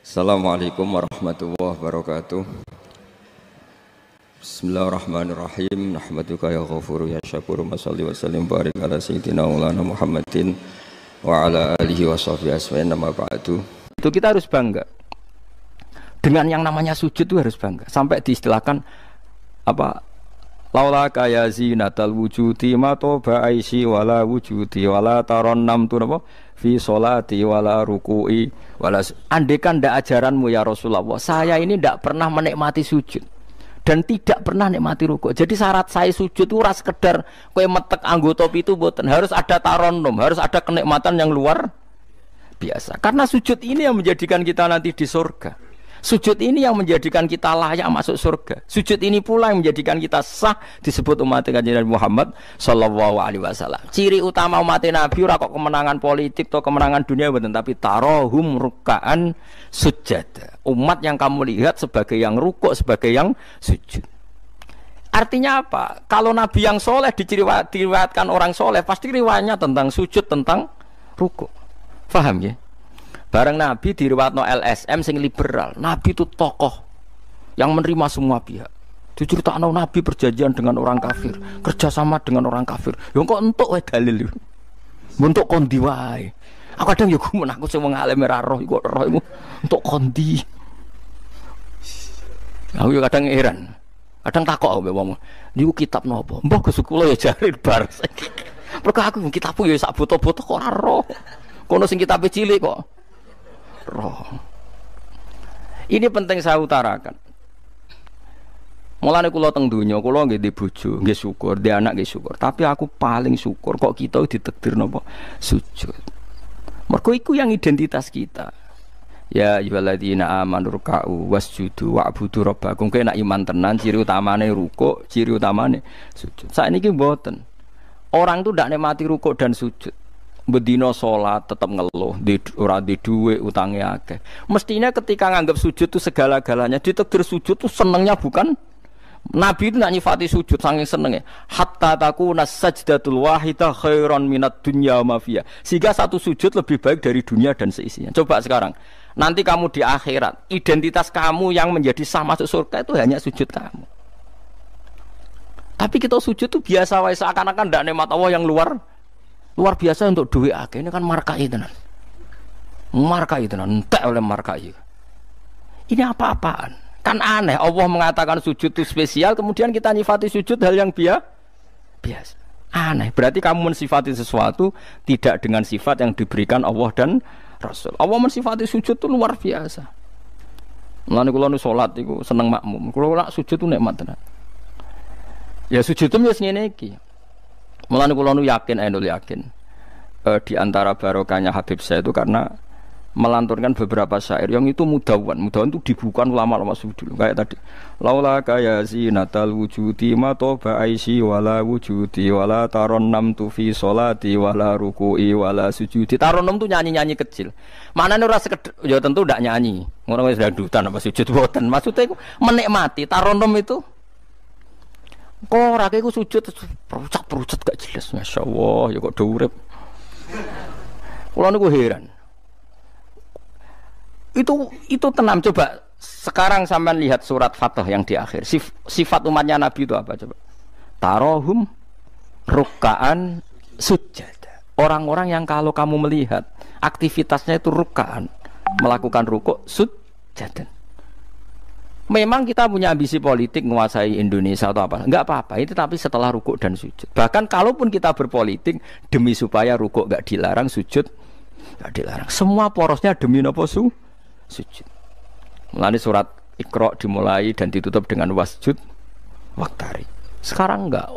Assalamualaikum warahmatullahi wabarakatuh. Bismillahirrahmanirrahim. Nahmaduka ya ghafuru ya syakuru. Mashalli wa sallim barik ala sayyidina maulana Muhammadin wa ala alihi wa sahbihi asma'in nama ba'du. Itu kita harus bangga dengan yang namanya sujud, itu harus bangga. Sampai diistilahkan apa? Laula kaya zinatal wujudi ma toba aisi wala wujudi wala taronnam tu napa fi sholati wala ruku'i wala. Andekan ndak ajaranmu ya Rasulullah, saya ini ndak pernah menikmati sujud dan tidak pernah nikmati ruku'. Jadi syarat saya sujud itu ora sekedar kowe metek anggota itu mboten, harus ada taronnum, harus ada kenikmatan yang luar biasa. Karena sujud ini yang menjadikan kita nanti di surga. Sujud ini yang menjadikan kita layak masuk surga. Sujud ini pula yang menjadikan kita sah disebut umat Kanjeng Nabi Muhammad sallallahu alaihi wasallam. Ciri utama umat Nabi ora kok kemenangan politik atau kemenangan dunia mboten, tapi tarohum ruk'an sujud. Umat yang kamu lihat sebagai yang rukuk, sebagai yang sujud. Artinya apa? Kalau Nabi yang soleh diriwayatkan orang soleh, pasti riwayatnya tentang sujud, tentang rukuk. Paham ya? Bareng Nabi diriwayatno LSM sing liberal. Nabi itu tokoh yang menerima semua pihak. Diceritakan Nabi perjanjian dengan orang kafir, kerjasama dengan orang kafir. Yo kok entuk wae dalil. Untuk kondi wae. Aku kadang yo gumun aku sing wong alim ora roh iku roh iku untuk kondi. Aku yo kadang heran. Kadang takok mbek wong. Niku kitab napa? Mbah Gus kula ya jare bar. Perkara aku kitabku yo sak foto-foto kok ora roh. Kono sing kitabe cilik kok roh. Ini penting saya utarakan. Mulane kula teng donya, kula nggih di bojo, nggih syukur, di anak nggih syukur. Tapi aku paling syukur kok kita ditakdir napa sujud. Mergo iku yang identitas kita. Ya ayyuhalladzina amanu ruk'u wasjudu wa'budu rabbakum. Kowe nek iman tenan ciri utamane rukuk, ciri utamane sujud. Saiki mboten. Orang tuh ndak nikmati rukuk dan sujud. Bedino sholat tetap ngeluh, ora di duwe utangnya akeh. Mestinya ketika nganggap sujud itu segala-galanya, ditakdir sujud itu senengnya bukan Nabi itu nak nyifati sujud saking senengnya. Hatta takuna sajdatul wahidah khairan minad dunya ma fiha. Sehingga satu sujud lebih baik dari dunia dan seisinya. Coba sekarang, nanti kamu di akhirat, identitas kamu yang menjadi sah masuk surga itu hanya sujud kamu. Tapi kita sujud itu biasa wae, seakan-akan ndak nikmat Allah yang luar biasa untuk duit akeh. Ini kan markai tenan. Markai tenan, entek oleh markai. Ini apa-apaan? Kan aneh Allah mengatakan sujud itu spesial, kemudian kita nyifati sujud hal yang biasa. Aneh. Berarti kamu mensifati sesuatu tidak dengan sifat yang diberikan Allah dan Rasul. Allah mensifati sujud itu luar biasa. Mulane kula nu salat iku seneng makmum. Kula sujud itu nikmat tenan. Ya sujud itu wis ngene iki. Mulane kula nu yakin, di antara barokahnya Habib saya itu karena melanturkan beberapa syair yang itu mudawan itu dibukukan ulama-ulama dulu kayak tadi. Laula kaya zinatal wujudi ma toba aisi wala wujudi wala taronnam tu fi sholati wala ruku'i wala sujudi. Taronnam tu nyanyi-nyanyi kecil. Maknane ora sekedar ya tentu ndak nyanyi. Ngono wis dangdutan apa sujud boten. Maksudnya iku menikmati taronnam itu. Kok ora iku sujud perucat gak jelas. Masyaallah ya kok do urip. Kula niku heran. Itu tenang. Coba sekarang sampean lihat surat Fatah yang di akhir. Sifat umatnya Nabi itu apa coba? Tarohum ruk'an sujud. Orang-orang yang kalau kamu melihat aktivitasnya itu ruk'an, melakukan rukuk sujud. Memang kita punya ambisi politik menguasai Indonesia atau apa, enggak apa-apa itu, tapi setelah rukuk dan sujud. Bahkan kalaupun kita berpolitik demi supaya rukuk enggak dilarang, sujud enggak dilarang. Semua porosnya demi napa sujud. Mulane surat Iqra dimulai dan ditutup dengan wasjud waqtari. Sekarang enggak.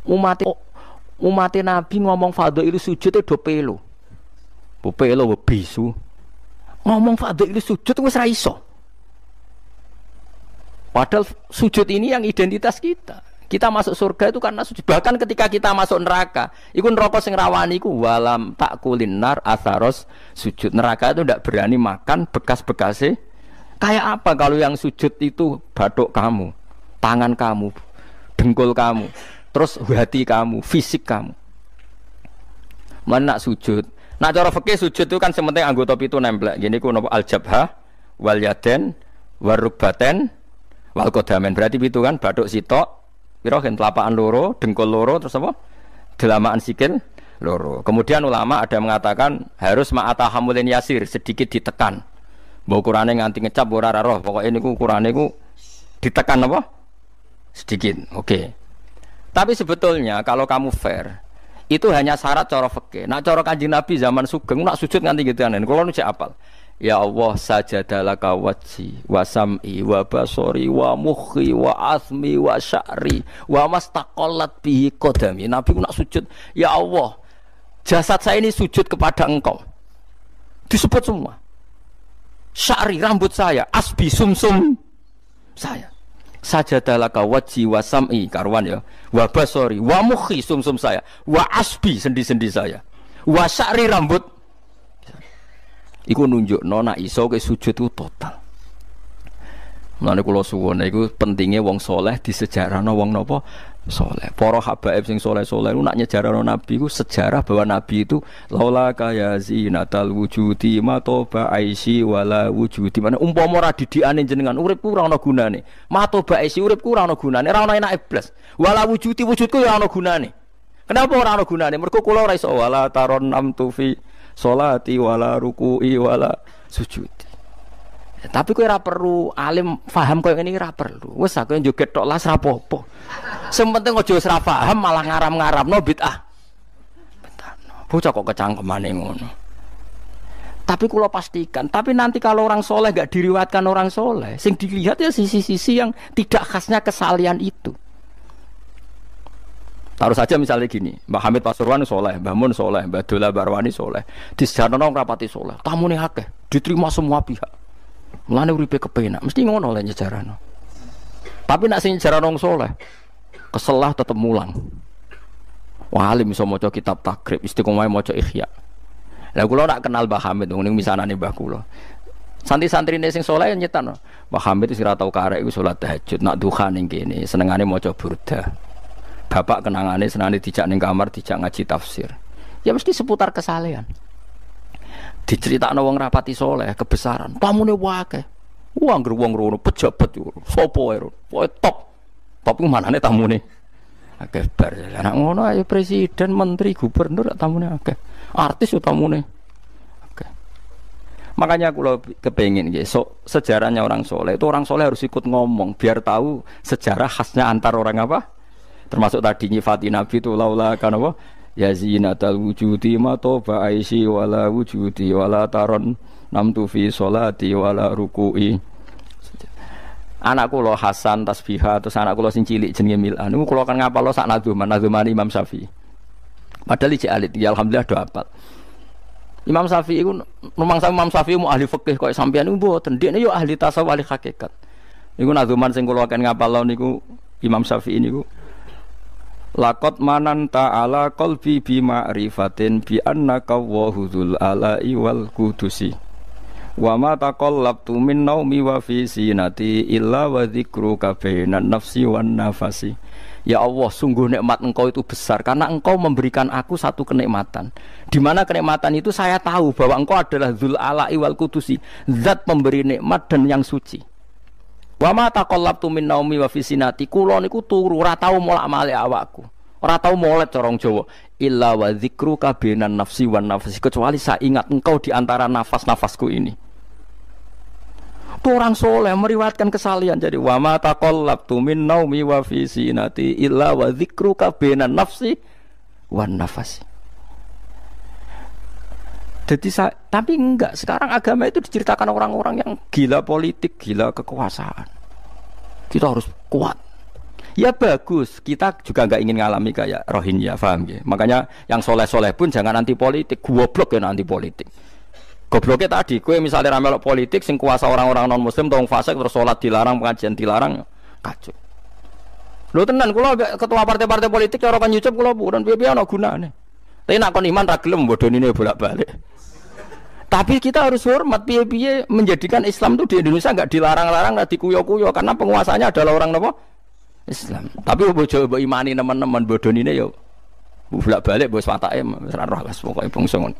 Umat Nabi ngomong fadhil sujud do pelo. Pelo bisu. Ngomong fadhil sujud wis ra iso. Padahal sujud ini yang identitas kita. Kita masuk surga itu karena sujud. Bahkan ketika kita masuk neraka, iku neraka sing rawani iku walam takulin nar atharos sujud. Neraka itu tidak berani makan bekas-bekasnya. Kayak apa kalau yang sujud itu bathuk kamu, tangan kamu, dengkul kamu, terus hati kamu, fisik kamu. Mana nak sujud? Nak cara fikih sujud itu kan sementing anggota pitu nempel. Gini ku napa al-jabhah wal yaden warukbaten wal qadamen. Berarti itu kan bathuk sitok, pira gen telapakan loro, dengkul loro, terus apa? Delamaan sikil loro. Kemudian ulama ada yang mengatakan harus ma'ata hamulin yasir, sedikit ditekan. Mbok ukurane nganti ngecap ora roh, pokoke niku ukurane niku ditekan apa? Sedikit. Oke. Tapi sebetulnya kalau kamu fair, itu hanya syarat cara fikih. Nak cara Kanjeng Nabi zaman sugeng nak sujud nganti gitu anen. Kulo nu cek apal. Ya Allah sajadalaka wajhi wa sam'i wa basori wa mukhi wa asmi wa sya'ri wa mastaqallat bihi qadami. Nabi nak sujud, ya Allah, jasad saya ini sujud kepada Engkau. Disebut semua. Sya'ri rambut saya, asbi sumsum saya. Sajadalaka wajhi wa sam'i karuan ya. Wa basori wa mukhi sumsum saya. Wa asbi sendi-sendi saya. Wa sya'ri rambut. Iku nunjukno nek iso ke sujud itu total. Mulane kula suwun iku pentinge wong saleh disejarahno wong napa saleh. Para habaib sing saleh-saleh niku nak nyejarahno nabi iku sejarah bahwa nabi itu laula kaya zinatal wujudi matoba aisi wala wujudi. Mane umpama ora didikane jenengan uripku ora ana gunane. Matoba aisi uripku ora ana gunane, ora ana enake blas. Wala wujudi wujudku ya ana gunane. Kenapa ora ana gunane? Mergo kula ora iso wala taron namtu fi sholati wala ruku'i wala sujudi. Ya, tapi kowe ora perlu alim paham koyo ngene ora perlu. Wis aku joget tok las ra apa-apa. Sing penting aja ora paham malah ngaram-ngaramno bid'ah. Bocah kok kecangkemane ngono. Tapi kula pastikan, tapi nanti kalau orang soleh gak diriwayatkan orang soleh, sing dilihat ya sisi-sisi yang tidak khasnya kesalian itu. Taruh saja misalnya gini, Mbak Hamid Pasuruan soleh, Mbak Mun soleh, Mbak Dola Barwani soleh, di sejarah rapati soleh, tamune akeh, diterima semua pihak. Mulane uripe kepenak, mesti ngono oleh nyejarahno. Tapi nak sing nyejarah nang soleh, keselah tetep mulang. Wah, alim iso maca kitab takrib, istiqomah maca ihya. Lah kula nak kenal Mbah Hamid ning misanane Mbah kula. Santri-santrine sing soleh nyetan, Mbah Hamid wis ora tau karek iku salat tahajud, nak duha ning kene, senengane maca burdah. Bapak kenangane senane dijak ning kamar dijak ngaji tafsir. Ya mesti seputar kesalehan. Diceritakno wong rapati soleh kebesaran. Tamune wae. Wong ngger wong rono pejabat yo. Sopo wae. Pokoke top. Top ku manane tamune. Akeh bar. Lah ngono ayo presiden, menteri, gubernur tamune akeh. Artis yo tamune. Akeh. Makanya kula kepengin nggih sejarahnya orang soleh itu orang soleh harus ikut ngomong biar tahu sejarah khasnya antar orang apa? Termasuk tadi nyifati Nabi itu laula kan apa ya zinatal wujudi matoba aisi wala wujudi wala taron namtu fi sholati wala ruku'i. Anakku lo Hasan tasbihah terus anakku lo sing cilik jenenge Milan niku kula kan ngapal lo sak nadzuman Imam Syafi'i. Padahal iki alit ya alhamdulillah do hafal. Imam Syafi'i iku rumangsa Imam Syafi'i mu ahli fikih kok sampeyan niku mboten dekne yo ahli tasawuf ahli hakikat. Niku nadzuman sing kula kan ngapal lo niku Imam Syafi'i niku laqad mananta ala qalbi bi ma'rifatin bi annaka wahudul ala'i wal qudusi wa ma taqallabtu min naumi wa fi sinati illa wa dzikruka bainan nafsi wan nafasi. Ya Allah, sungguh nikmat Engkau itu besar karena Engkau memberikan aku satu kenikmatan di mana kenikmatan itu saya tahu bahwa Engkau adalah dzul ala'i wal qudusi, zat pemberi nikmat dan yang suci. Wa ma taqallabtu min naumi wa fi sinati, kula niku turu ora tau molak-malik awakku. Ora tau molet corong Jawa. Illa wa dzikruka bainan nafsi wan nafsi, kecuali saya ingat Engkau di antara nafas-nafasku ini. Itu orang soleh meriwayatkan kesalian. Jadi wa ma taqallabtu min naumi wa fi sinati illa wa dzikruka bainan nafsi wan nafsi. Jadi tapi enggak, sekarang agama itu diceritakan orang-orang yang gila politik, gila kekuasaan. Kita harus kuat. Ya bagus, kita juga enggak ingin ngalami kayak Rohingya, paham ya? Makanya yang soleh-soleh pun jangan anti politik, goblok ya anti politik. Gobloknya tadi, kowe misalnya ramelok politik, sing kuasa orang-orang non muslim, tong fasik terus sholat dilarang, pengajian dilarang, kacau. Lho tenan, kula ketua partai-partai politik cara kan nyucup kula bukan piye-piye ana gunane. Tapi nak kon iman ra gelem bodonine bolak-balik. Tapi kita harus hormat piye-piye menjadikan Islam itu di Indonesia enggak dilarang-larang, enggak dikuyo-kuyo karena penguasanya adalah orang napa? Islam. Tapi bojo mbok imani teman-teman bodonine ya bolak-balik bos watake ora roh wis pokoke bangsa ngono.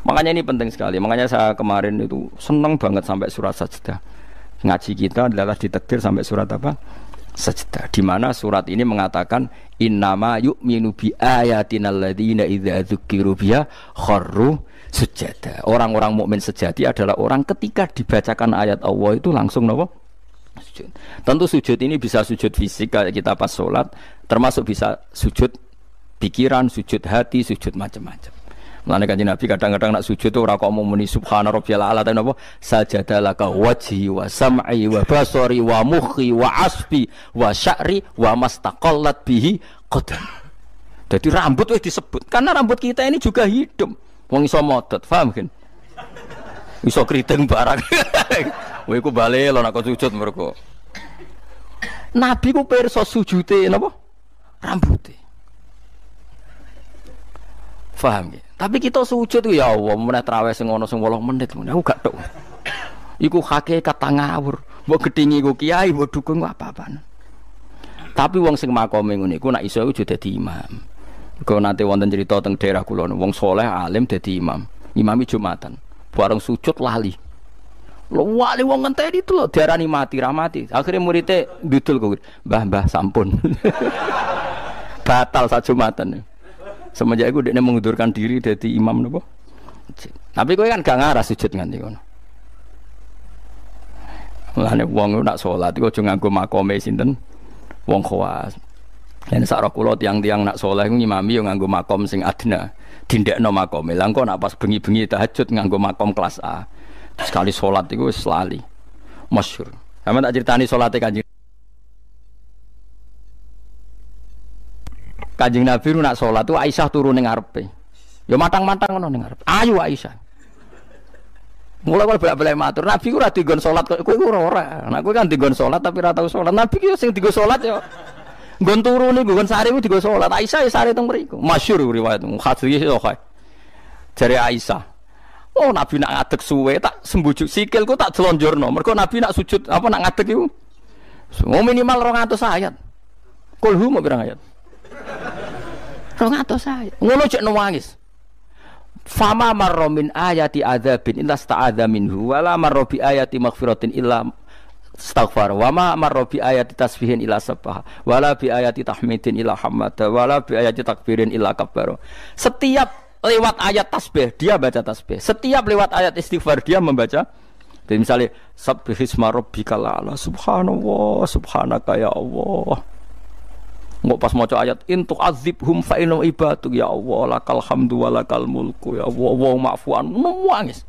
Makanya ini penting sekali. Makanya saya kemarin itu senang banget sampai surat Sajdah. Ngaji kita adalah ditakdir sampai surat apa? Sajdah. Di mana surat ini mengatakan innama yu'minu bi ayatina alladziina idza dzukiru biha kharru sujada. Orang-orang mukmin sejati adalah orang ketika dibacakan ayat Allah itu langsung napa? Sujud. Tentu sujud ini bisa sujud fisik kayak kita pas sholat, termasuk bisa sujud pikiran, sujud hati, sujud macam-macam. Mulane Kanjeng Nabi kadang-kadang nak sujud tuh ora kok mau muni subhana rabbiyal a'la ta napa sajadalaka wajhi wa sam'i wa basari wa mukhi wa asbi wa sya'ri wa mastaqallat bihi qadam. Jadi rambut wis disebut karena rambut kita ini juga hidup. Wong iso modot, paham kan? Iso kriting barang. Kowe iku bali lho nek sujud mergo. Nabi ku pirsa sujude napa? Rambuté. Paham ya? Tapi kita sujud ya Allah, meneh traweh sing ana sing 8 menit ngono aku gak tok. Iku hakikat ngawur. Mbok gedhingi ku kiai, mbok dukung apa-apaan. Tapi wong sing makome ngono iku nek iso iku dadi imam. Kau nanti wonten cerita teng daerah kula wong soleh alim dadi imam. Imami Jumatan. Bareng sujud lali. Lho wali wong ngenteni itu lho diarani mati ra mati. Akhire muridé ndudul kok. Mbah sampun. Batal sak Jumatan. Semenjak itu dia mengundurkan diri dari imam nopo. Tapi kowe kan gak ngarah sujud nganti ngono. Mulane wong nak salat iku aja nganggo makome sinten? Wong khawas. Yen sak ro kula tiyang-tiyang nak saleh ngimami yo nganggo makom sing adna. Dindekno makome. Lah engko nak pas bengi-bengi tahajud nganggo makom kelas A. Sekali salat iku wis lali. Masyhur. Sampe tak critani salate Kanjeng Nabi nak sholat tu Aisyah turun ning ngarepe. Ya matang-matang ngono ning ngarepe. Ayo Aisyah. Mulai bolak-balik matur, Nabi ku ora digon sholat kowe iku ora. Nek kowe kan digon sholat tapi ora tau sholat. Nabi ki sing digo sholat ya nggon turu niku nggon sare ku digo sholat. Aisyah ya sare teng mriku. Masyhur riwayat hadis yo kaya. Jare Aisyah. Oh Nabi nak ngadeg suwe tak sembujuk sikilku tak jelonjorno. Mergo Nabi nak sujud apa nak ngadeg iku. Minimal 200 ayat. Kulhu mau pirang ayat? 200 ayat. Ngono cek nangis. Fama marra min ayati adzabin illa sta'adza minhu wala marra bi ayati maghfiratin illa astaghfar wa ma marra bi ayati tasbihin illa sabbaha wala bi ayati tahmidin illa hamada wala bi ayati takbirin illa kabbara. Setiap lewat ayat tasbih dia baca tasbih. Setiap lewat ayat istighfar dia membaca. Jadi misalnya subbihisma rabbikal a'la subhanallah subhanaka ya Allah. Nggak pas maca ayat intuk azibhum fa inna ibaduk ya Allah lakal hamdu wa lakal mulku ya Allah wa ma'fuan nangis.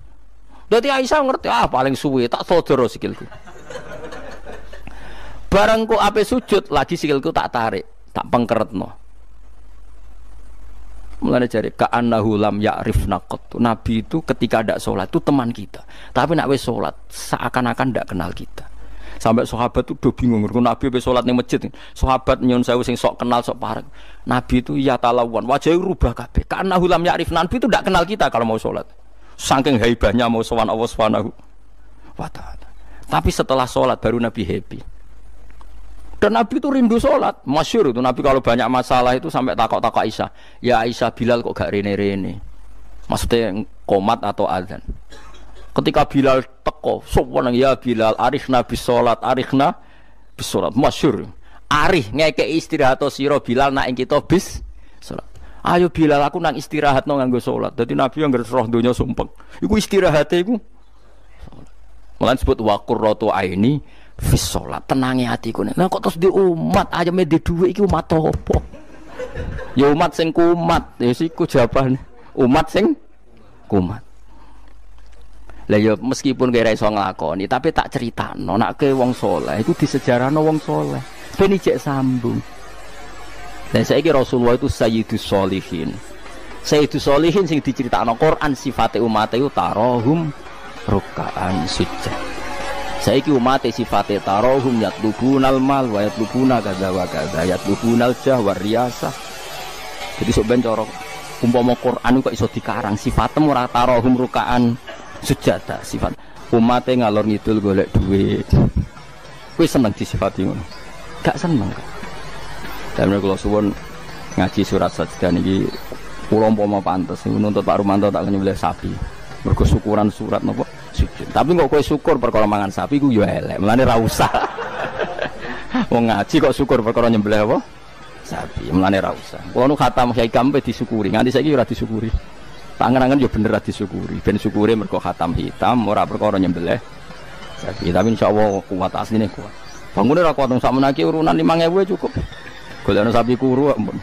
Dadi Aisyah ngerti paling suwe tak sodoro sikilku. Bareng ku ape sujud lagi sikilku tak tarik, tak pengkeretno. Mulane jare ka'annahu lam ya'rifna qat. Nabi itu ketika ndak salat itu teman kita. Tapi nek wis salat seakan-akan ndak kenal kita. Sampai sahabat itu udah bingung, Nabi habis sholat di masjid, sahabat nyun sewu sing sok kenal sok parek. Nabi itu ya talawan, wajahnya rubah kabeh. Karena hulam ya'rif, Nabi itu tidak kenal kita kalau mau sholat. Saking haibahnya mau sowan Allah Subhanahu wa ta'ala. Tapi setelah sholat baru Nabi happy. Dan Nabi itu rindu sholat, masyhur itu Nabi kalau banyak masalah itu sampai takok-takok Aisyah. Ya Aisyah Bilal kok gak rene-rene. Maksudnya qomat atau azan. Ketika Bilal teko, sopan ya Bilal, arifna bis sholat, arifna bis sholat, masyhur. Arif ngekei istirahat sira Bilal nak kita bis sholat. Ayo Bilal aku nang istirahat no nganggo sholat. Jadi Nabi yang roh donya sumpek. Iku istirahate iku. Mulan sebut wa qurratu aini bis sholat. Tenangi hatiku. Nah kok terus di umat ayame di dhuwit iki umat apa? Ya umat sing kumat, ya siku jawabane. Umat sing kumat. Lah ya meskipun kira iso nglakoni tapi tak critakno nek ke wong saleh iku disejarahno wong saleh ben ijek sambung. Dan saiki Rasulullah itu sayyidus sholihin. Sayyidus sholihin sing diceritakno Quran sifate umat iku tarahum ruk'an sujud. Saiki umat sifate tarahum yatlubunal mal wa yatlubuna kadza wa kadza yatlubunal jah wa riyasah. Jadi sok ben cara umpama Quran kok iso dikarang sifatem ora tarahum ruk'an sujada sifat umatnya ngalor ngidul golek duit. Kowe seneng disifati ngono? Gak seneng. Dan kalau suwun ngaji surat Sajdah niki Kula umpama pantes nuntut Pak Rumanto tak nyembelih sapi. Mergo syukuran surat napa sujud. Tapi kok kowe syukur perkara mangan sapi ku ya elek. Mulane ra usah. Wong ngaji kok syukur perkara nyembelih apa? Sapi. Mulane ra usah. Kula nu khatam Kyai Kampe disyukuri. Nganti saiki ora disyukuri. Tangan-tangan ya bener ra disyukuri. Ben syukure mergo khatam hitam ora perkara nyembelih sapi. Tapi insyaallah kuat asline kuat. Bangune ra kuat sak menaki urunan 5.000 cukup. Golekno sapi kuru ampun.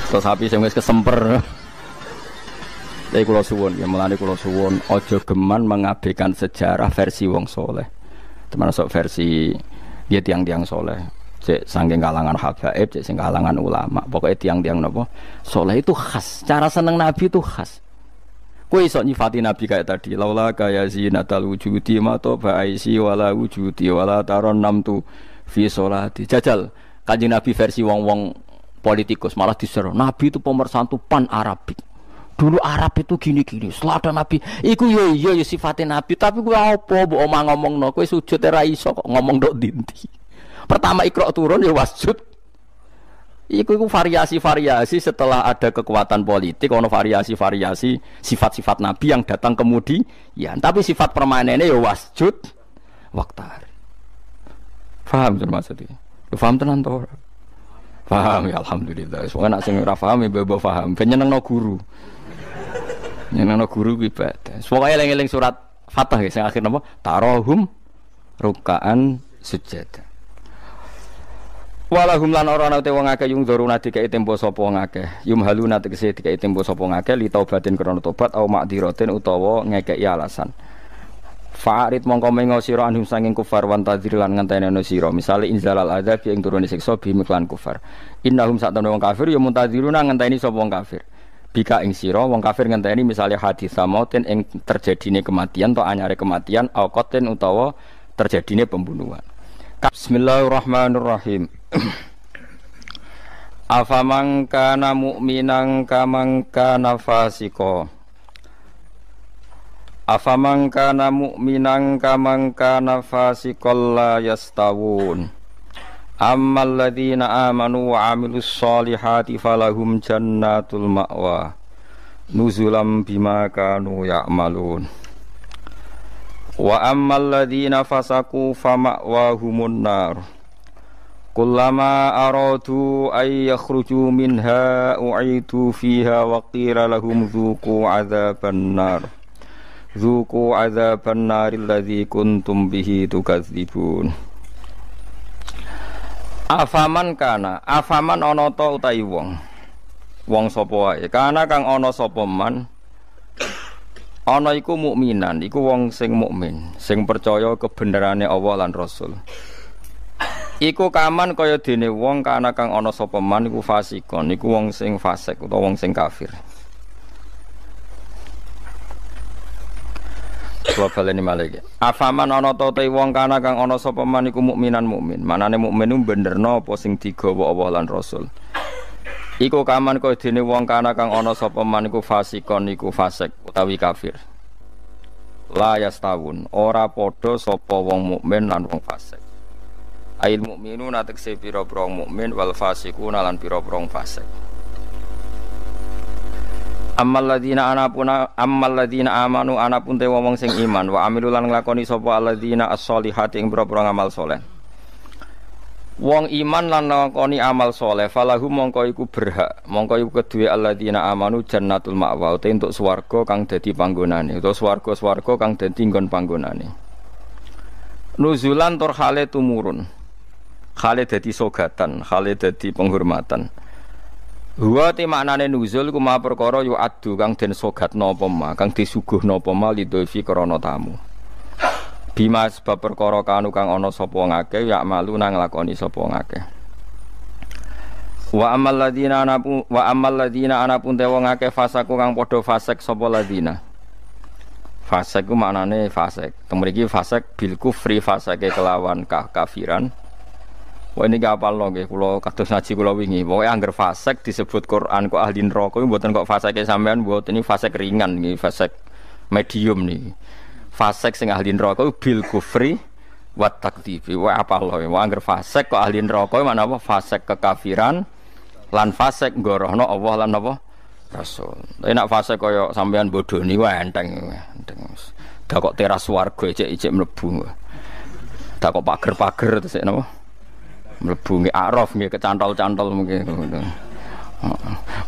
Terus sapi sing wis kesemper. Tapi kula suwun, ya mulane kula suwun aja geman mengabaikan sejarah versi wong soleh. Termasuk versi dia tiang-tiang soleh. Cek saking kalangan habaib, cek sing kalangan ulama. Pokoknya tiang-tiang napa? Soleh itu khas. Cara seneng Nabi itu khas. Kowe iso nyifati Nabi kayak tadi. Laula kaya zinatal wujudi ma to ba'isi wala wujudi wala taron namtu fi sholati. Jajal Kanjeng Nabi versi wong-wong politikus malah diseru Nabi itu pemersatu pan Arabik. Dulu Arab itu gini-gini. Setelah ada Nabi, iku yo iya ya sifatnya Nabi. Tapi gue apa mbok omah ngomongno kowe sujud ora iso kok ngomong ndok dinti. Pertama Iqra turun ya wasjud. Iku variasi-variasi setelah ada kekuatan politik, ono variasi-variasi sifat-sifat Nabi yang datang kemudian. Tapi sifat permanennya ya wasjud waqtar. Paham maksudnya? Paham tenan to ora? Paham ya alhamdulillah. Soalnya nak sing ora paham ya mbok paham. Ben nyenengno guru. Nyenengno guru ku ibadah. Pokoke eling-eling surat Fatah ya sing akhir napa? Tarahum rukaan sujud. Walahum lan ora ana te wong akeh yung doruna dikai tempo sapa wong akeh. Yumhaluna tegese dikai tempo sapa wong akeh li taubatin krana tobat au makdiratin utawa ngekeki alasan. Fa'arid mongko mengo sira anhum sanging kufar wan tadzir lan ngenteneno sira misale inzalal adzab ing turune siksa bi miklan kufar innahum satamne wong kafir ya muntadziruna ngenteni sapa wong kafir bika ing sira wong kafir ngenteni misale hadis samautin ing terjadine kematian atau anyare kematian au qatin utawa terjadine pembunuhan. Bismillahirrahmanirrahim. Afaman kana mu'minan kaman kana fasiqo. Afaman kana mu'minan kaman kana fasiqal la yastawun. Ammal ladzina amanu wa 'amilus solihati falahum jannatul ma'wa nuzulam bima kanu ya'malun. Wa ammal ladzina fasaqu fama'wahumun nar. Kullama aradu ay yakhruju minha u'idu fiha wa qila lahum dzuqu 'adzaban nar. Zuku azaban naril ladzi kuntum bihi tukadzibun. Afaman kana, afaman ana ta utahi wong. Wong sapa wae, kana kang ana sapa man. Ana iku mukminan, iku wong sing mukmin, sing percaya kebenerane Allah lan Rasul. Iku kaman kaya dene wong kana kang ana sapa man iku fasikon, iku wong sing fasik utawa wong sing kafir. Wa baleni malih. Afaman ana ta wong kana kang ana sapa man iku mukminan mukmin. Manane mukmin ku benerno apa sing digawa Allah lan Rasul. Iku kaman kaya dene wong kana kang ana sapa man iku fasikon iku fasik utawi kafir. La yastawun, ora padha sapa wong mukmin lan wong fasik. Ail mukminuna tekse pira-pira mukmin wal fasikuna lan pira-pira fasik. Ammal ladzina amanu anapun te wong sing iman wa amilu lan nglakoni sapa alladzina as-solihati ing pira-pira amal saleh. Wong iman lan nglakoni amal saleh falahu mongko iku berhak, mongko iku keduwe alladzina amanu jannatul ma'wa te entuk swarga kang dadi panggonane utawa swarga-swarga kang dadi nggon panggonane. Nuzulan tur hale tumurun. Hale dadi sogatan, hale dadi penghormatan. Wa te maknane nuzul ku ma perkara yu adu kang den sogatno apa ma kang disuguhno apa ma lidhofi krana tamu. Bima sebab perkara kanu kang ana sapa ngake ya malu nang lakoni sapa ngake. Wa ammal ladina anapun te wong akeh fasaku kang padha fasik sapa ladina. Fasik ku maknane fasik. Temriki fasik bil kufri fasake kelawan kafiran. Wah ini gak apal loh, kalau kados ngaji kalau wingi, pokoknya angger fasek disebut Quran kok ahli neraka, buatan kok fasek sampean, buat ini fasek ringan nih, fasek medium nih, fasek sing ahli neraka bil kufri wat takdifi, wah apal loh, wah angger fasek kok ahli neraka, mana apa fasek kekafiran, lan fasik nggorohno Allah lan apa Rasul. Tapi nak fasik kaya sampean bodoni wae enteng. Dak kok teras swarga ijek-ijek mlebu. Dak kok pager-pager terus napa? Mlebu nggih araf nggih kecantol-cantol mungkin ngono.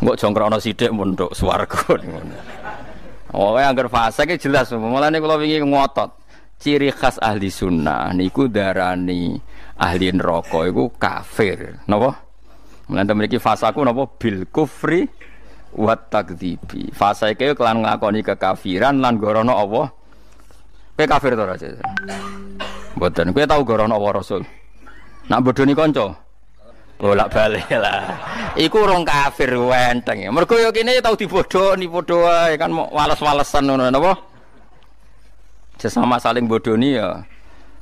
Mbok jongkrono sithik mun nduk swarga ngono. Oh, anggar fasik iki jelas. Mulane kula wingi ngotot. Ciri khas ahli sunnah niku darani ahli neraka iku kafir. Napa? Mulane mriki fasaku napa bil kufri wa takdzibi. Fasike kelan nglakoni kekafiran lan gorono Allah. Kowe kafir to ora? Mboten. Kowe tau gorono Allah Rasul. Nak bodoni kanca. Bolak-balik lah. Iku urung kafir wenteng. Mergo yo kene tau dibodoni padha wae kan mok wales-walesan ngono napa? Sesama saling bodoni ya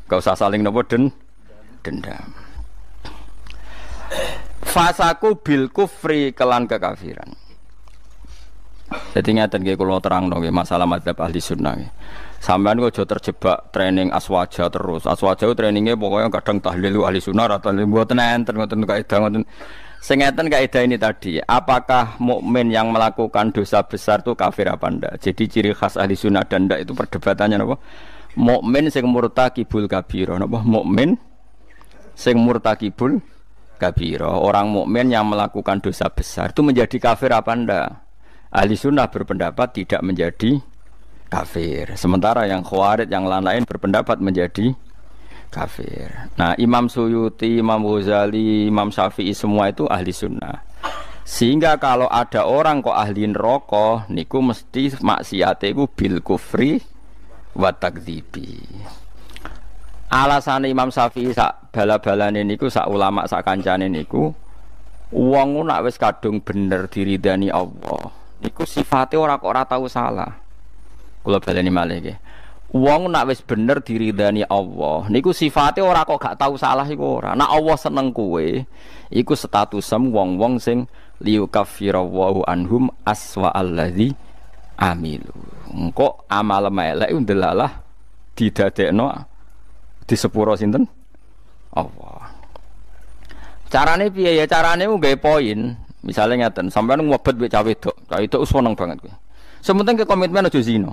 gak usah saling napa dendam. Fasaku bil kufri kelan kekafiran. Jadi ngeten nggih kula terangno nggih masalah madzhab ahli sunnah nggih. Sampeyan kok aja terjebak training aswaja terus. Aswaja trainingnya pokoknya kadang tahlil ahli sunnah atau mboten enten ngoten kaidah ngoten. Sing ngeten kaidah ini tadi, apakah mukmin yang melakukan dosa besar itu kafir apa ndak? Jadi ciri khas ahli sunnah dan ndak itu perdebatannya napa? Mukmin sing murtakibul kabira napa? Mukmin sing murtakibul kabira. Orang mukmin yang melakukan dosa besar itu menjadi kafir apa ndak? Ahli sunnah berpendapat tidak menjadi kafir. Sementara yang khawarij yang lain berpendapat menjadi kafir. Nah, Imam Suyuti, Imam Ghazali, Imam Syafi'i semua itu ahli sunnah. Sehingga kalau ada orang kok ahli neraka niku mesti maksiate iku bil kufri wa takdzibi. Alasane Imam Syafi'i sak bala-balane niku sak ulama sak kancane niku wong nak wis kadung bener diridani Allah. Niku sifate ora kok ora tau salah. Kula baleni malih nggih. Wong nak wis bener diridani Allah, niku sifate ora kok gak tau salah iku ora. Nek Allah seneng kowe, iku statusem wong-wong sing liyukaffirawhu anhum aswa allazi amilu. Engko amal elek ndelalah didadekno di sepuro sinten? Allah. Carane piye ya? Carane nggawe poin. Misale ngaten, sampeyan ngobet wek cah wedok. Cah wedok seneng banget kowe. Sementing ke komitmen aja zina.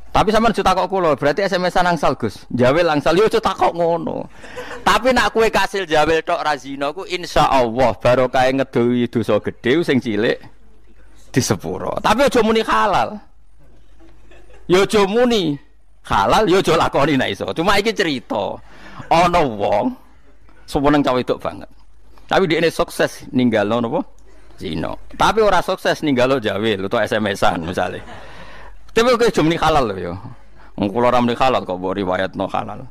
Tapi sampean aja takok kula, berarti SMS-an angsal Gus. Jawel angsal yo aja takok ngono. Tapi nak kowe kasil jawel tok ra zina ku insyaallah barokah ngedohi dosa gedhe sing cilik di sepuro. Tapi aja muni halal. Yo aja muni halal, yo aja lakoni nek iso. Cuma iki cerita. Ana wong seneng cah wedok banget. Tapi dia ini sukses ninggalno napa? Zina. Tapi ora sukses ninggalo jawil atau SMS-an misalnya. Tapi kok jumni halal lho ya. Wong kula ora muni halal kok mbok riwayatno halal.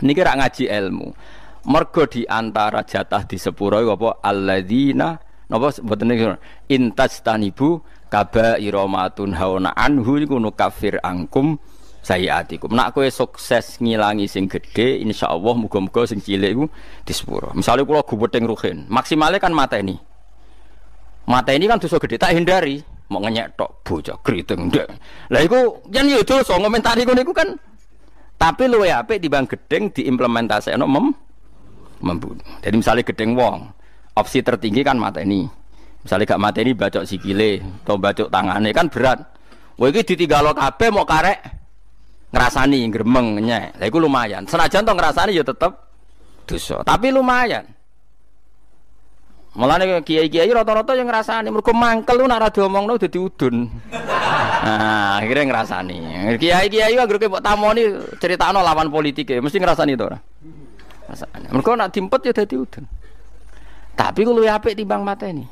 Niki rak ngaji ilmu. Mergo di antara jatah di sepuro iku apa alladzina napa mboten niku intajtanibu kaba'ira matun hauna anhu iku nukafir angkum sayiatikum. Nak kowe sukses ngilangi sing gedhe insyaallah muga-muga sing cilik iku di sepuro. Misale kula gubething ruhin, maksimale kan mateni. Mata ini kan dosa gede tak hindari, mau ngenyek tok bocah kriting ndek. Lah iku yen yo dosa ngomentari ngono iku kan. Tapi luwe apik timbang gedeng diimplementasekno membunuh. Jadi misalnya gedeng wong, opsi tertinggi kan mata ini. Misalnya gak mata ini bacok sikile atau bacok tangane kan berat. Wah iki ditinggalo kabeh mau karek ngrasani gremeng nyek. Lah iku lumayan. Senajan to ngrasani ya tetep dosa, tapi lumayan. Mulane kiai-kiai rata-rata yang ngrasani mergo mangkel lu nek ora diomongno dadi udun. Nah, akhirnya ngrasani. Kiai-kiai anggere kok tamoni critakno lawan politike, mesti ngrasani to ora? Ngrasani. Mergo nek diempet ya dadi udun. Tapi ku luwih apik timbang mateni.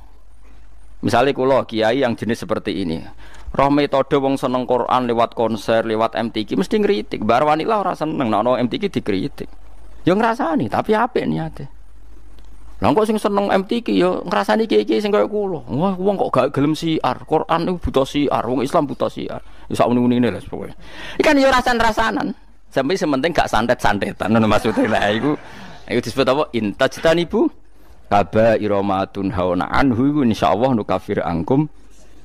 Misalnya kula kiai yang jenis seperti ini. Roh metode wong seneng Quran lewat konser, lewat MTQ mesti ngritik. Bar wanita ora seneng nek ono MTQ dikritik. Ya ngrasani, tapi apik niate. Lah kok sing seneng MTQ ya ngrasani kiai-kiai sing kaya kula. Wah, wong kok gak gelem siar. Quran iku buta siar, wong Islam buta siar. Ya sak muni-munine lho pokoke. Iki kan ya rasan-rasanan. Sampai sementing gak santet-santetan ngono maksude. Lah iku disebut apa? Intajtanibu kaba'ira matun hauna anhu iku insyaallah nukafir angkum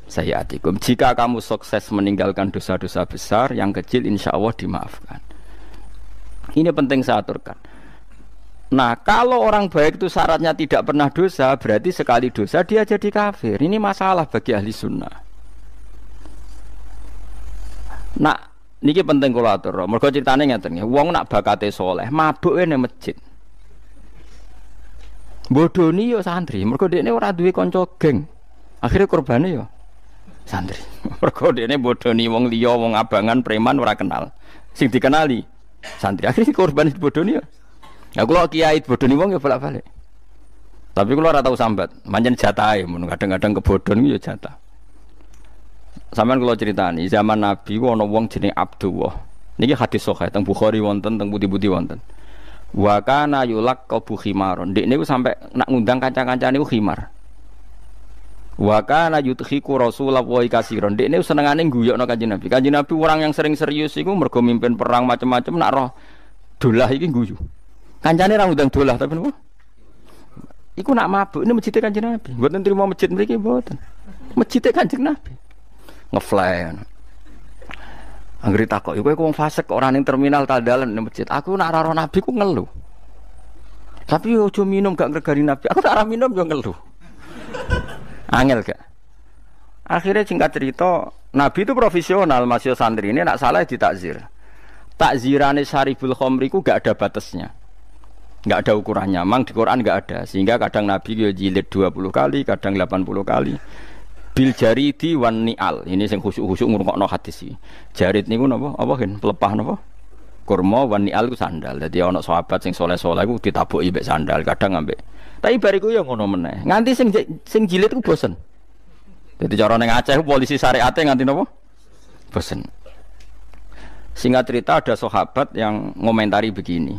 sayiatikum. Jika kamu sukses meninggalkan dosa-dosa besar, yang kecil insyaallah dimaafkan. Ini penting saya aturkan. Nah, kalau orang baik itu syaratnya tidak pernah dosa, berarti sekali dosa dia jadi kafir. Ini masalah bagi ahli sunnah. Nah, niki penting kula atur. Mergo critane ngeten nggih, wong nak bakate saleh, mabuke nang masjid. Bodoni yo santri, mergo dekne ora duwe kanca geng. Akhire korbane yo santri. Mergo dekne bodoni wong liya, wong abangan, preman ora kenal. Sing dikenali santri. Akhire korban bodoni yo. Ya kula kiai bodoni wong ya bolak-balik. Tapi kula ora tau sambat, pancen jatahe mun kadang-kadang kebodhon yo jatah. Sampeyan kula critani, zaman Nabi ku ana wong jenenge Abdullah. Niki hadis sahih teng Bukhari wonten, teng pundi-pundi wonten. Wa kana yulaqabu khimaron. Dik niku sampe nak ngundang kanca-kancane niku khimar. Wa kana yudkhiku Rasulullah kasiron. Dik niku senengane guyokno Kanjeng Nabi. Kanjeng Nabi orang yang sering serius iku mergo mimpin perang macam-macam nak roh dolah iki guyu. Kancane ra ngundang dolah tapi napa? Iku nak mabuk ini masjid Kanjeng Nabi. Mboten trimo masjid mriki mboten. Masjid Kanjeng Nabi. Ngefly. Anggere takok, iku wong fasik kok ora ning terminal tandalan ning masjid. Aku nak ora Nabi ku ngeluh. Tapi yo aja minum gak ngregani Nabi. Aku tak ora minum yo ngeluh. Angel gak? Akhirnya singkat cerita, Nabi itu profesional, masih santri ini nak salah ditakzir. Takzirane Syaribul Khamri ku gak ada batasnya. Enggak ada ukurannya, memang di Quran enggak ada. Sehingga kadang Nabi yo jilid 20 kali, kadang 80 kali. Bil jaridi wan ni'al. Ini sing khusyuk-khusyuk ngrungokno hadis iki. Jarid niku napa? Apa gen? Pelepah napa? Kurma wan ni'al ku sandal. Dadi ana sahabat sing saleh-saleh ku ditabuki mbek sandal, kadang ambek. Tapi bariku yo ngono meneh. Nganti sing jilid ku bosen. Dadi cara ning Aceh polisi syariate nganti napa? Bosen. Singkat cerita ada sahabat yang ngomentari begini.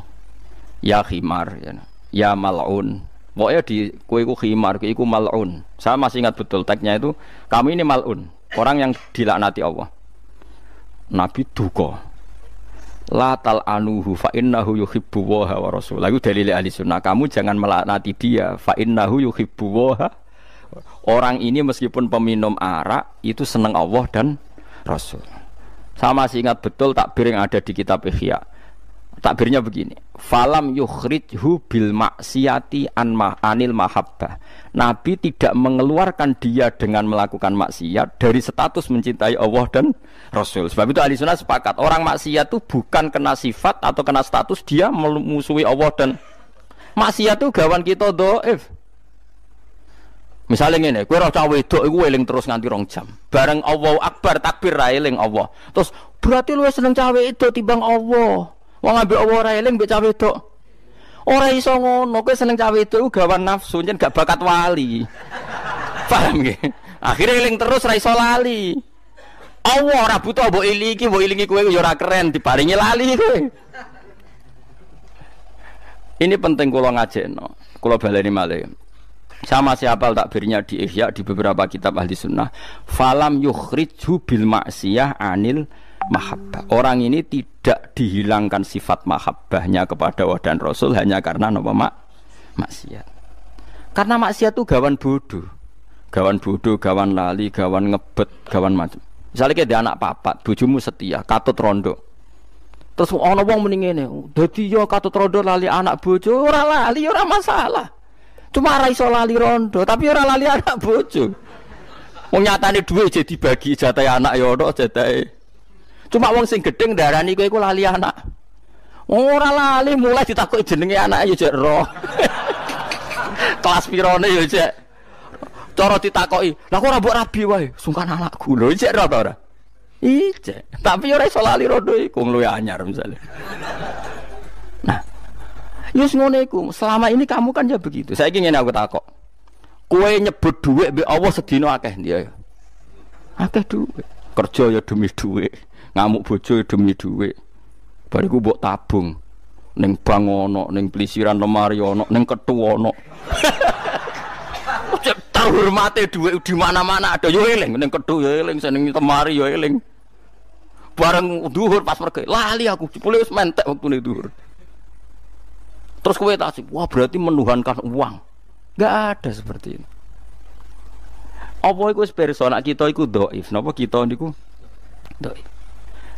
Ya khimar ya mal'un. Pokoknya di kue ku khimar, kue ku mal'un. Saya masih ingat betul teksnya itu, kamu ini mal'un, orang yang dilaknati Allah. Nabi duka. La tal'anuhu fa innahu yuhibbu wa rasul. Lagu dalil ahli sunnah, kamu jangan melaknati dia, fa innahu yuhibbu wa. Orang ini meskipun peminum arak itu senang Allah dan Rasul. Saya masih ingat betul takbir yang ada di kitab Ihya. Takbirnya begini, falam yukhrijhu bil maksiati anil mahabbah. Nabi tidak mengeluarkan dia dengan melakukan maksiat dari status mencintai Allah dan Rasul. Sebab itu ahli sunnah sepakat, orang maksiat itu bukan kena sifat atau kena status dia memusuhi Allah dan maksiat itu gawan kita dhaif. Misalnya ngene, kowe ora cah wedok iku eling terus nganti 2 jam. Bareng Allahu Akbar takbir ra eling Allah. Terus berarti luwih seneng cah wedok timbang Allah. Wong ambek Allah ora eling mbek cah wedok. Ora iso ngono, kowe seneng cah wedok iku gawan nafsu, yen gak bakat wali. Paham nggih? Akhire eling terus ra iso lali. Allah ora butuh mbok ilingi kowe ya ora keren diparingi lali kowe. Ini penting kula ngajekno. Kula baleni malih. Sama siapa takbirnya di Ihya di beberapa kitab ahli sunnah. Falam yukhrijhu bil maksiyah anil mahabbah. Orang ini tidak dihilangkan sifat mahabbahnya kepada Allah dan Rasul hanya karena nama maksiat. Karena maksiat itu gawan bodoh, gawan lali, gawan ngebet, gawan macam. Misalnya kayak dia anak papat, bojomu setia, katut rondo. Terus ana wong muni ngene, dadi yo katut rondo lali anak bojo, ora lali ora masalah. Cuma ora iso lali rondo, tapi ora lali anak bojo. Wong nyatane dhuwit jadi dibagi jatah anak yo ono jatahe. Cuma wong sing gedeng darani kowe iku lali anak. Ora lali mulai ditakoki jenenge anake yo jek roh. Kelas pirone yo jek. Cara ditakoki, "Lah kok ora mbok rabi wae, sungkan anakku." Lho jek roh ta ora? Ijek. Tapi ora iso lali rondo iku luwih anyar misale. Nah, yus ngono iku. Selama ini kamu kan ya begitu. Saiki ngene aku takok. Kowe nyebut dhuwit mbek Allah sedina akeh dia. Akeh dhuwit. Kerja ya demi dhuwit. Ngamuk bojo demi dhuwit. Bariku mbok tabung ning bank ono, ning plisiran lemari ono, ning kethu ono. Terhormate dhuwit di mana-mana ada yo eling, ning kethu yo eling, ning lemari yo eling. Bareng dhuwur pas mergo lali aku, jebule wis mentek wektune dhuwur. Terus kowe tak wah berarti menuhankan uang. Enggak ada seperti ini. Apa iku wis persona kita iku dhaif, napa kita niku dhaif.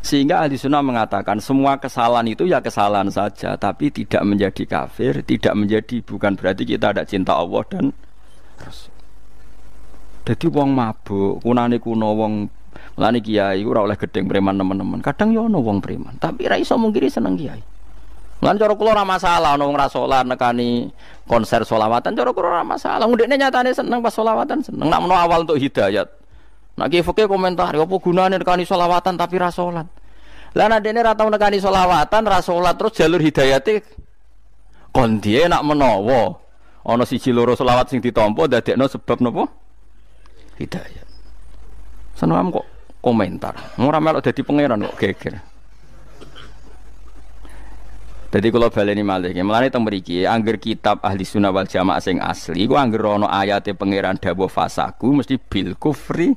Sehingga ahli sunnah mengatakan semua kesalahan itu ya kesalahan saja, tapi tidak menjadi kafir, tidak menjadi, bukan berarti kita tidak cinta Allah dan Rasul. Jadi wong mabuk, kunane kuno wong lani kiai ora oleh gedeng preman teman-teman. Kadang yo ono wong preman, tapi ra iso mungkiri seneng kiai. Lan cara kula ora masalah ono wong ra salat nekani konser selawatan, cara kula ora masalah. Ndekne nyatane seneng pas selawatan, seneng nak menawa awal untuk hidayat. Nak ki fikih komentar, apa gunane nekani selawatan tapi ra salat. Lah nek dene ra tau nekani selawatan, ra salat terus jalur hidayate kon diye nak menawa ana siji loro selawat sing ditampa dadekno sebab napa? Hidayat. Seneng kok komentar. Ora melok dadi pangeran kok geger. Jadi kalau baleni malih, mulane teng mriki angger kitab ahli sunnah wal jamaah sing asli, ku angger ana ayate pangeran dawuh fasaku mesti bil kufri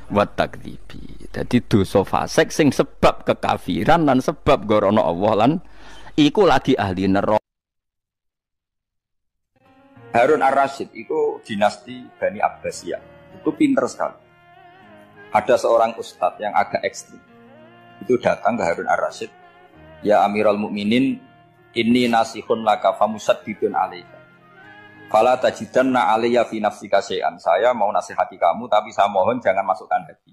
wa takdzibi. Dadi dosa fasik sing sebab kekafiran lan sebab gorono Allah lan iku lagi ahli neraka. Harun Ar-Rasyid itu dinasti Bani Abbasiyah. Itu pinter sekali. Ada seorang ustadz yang agak ekstrim. Itu datang ke Harun Ar-Rasyid. Ya Amirul Mukminin, inni nasihun laka famusaddidun alaika. Fala tajidanna alayya fi nafsika syai'an. Saya mau nasihati kamu tapi saya mohon jangan masukkan hati.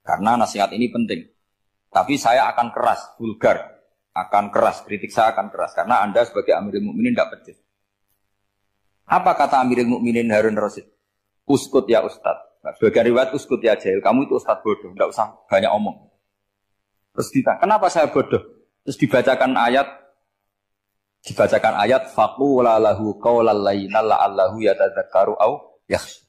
Karena nasihat ini penting. Tapi saya akan keras, vulgar, akan keras, kritik saya akan keras karena Anda sebagai Amirul Mukminin tidak pedes. Apa kata Amirul Mukminin Harun Ar-Rasyid? Uskut ya Ustaz. Sebagai riwayat uskut ya jahil. Kamu itu Ustaz bodoh, tidak usah banyak omong. Terus ditanya, kenapa saya bodoh? Terus dibacakan ayat faqula lahu qaulal layyina la'allahu yatadzakkaru aw yakhsha.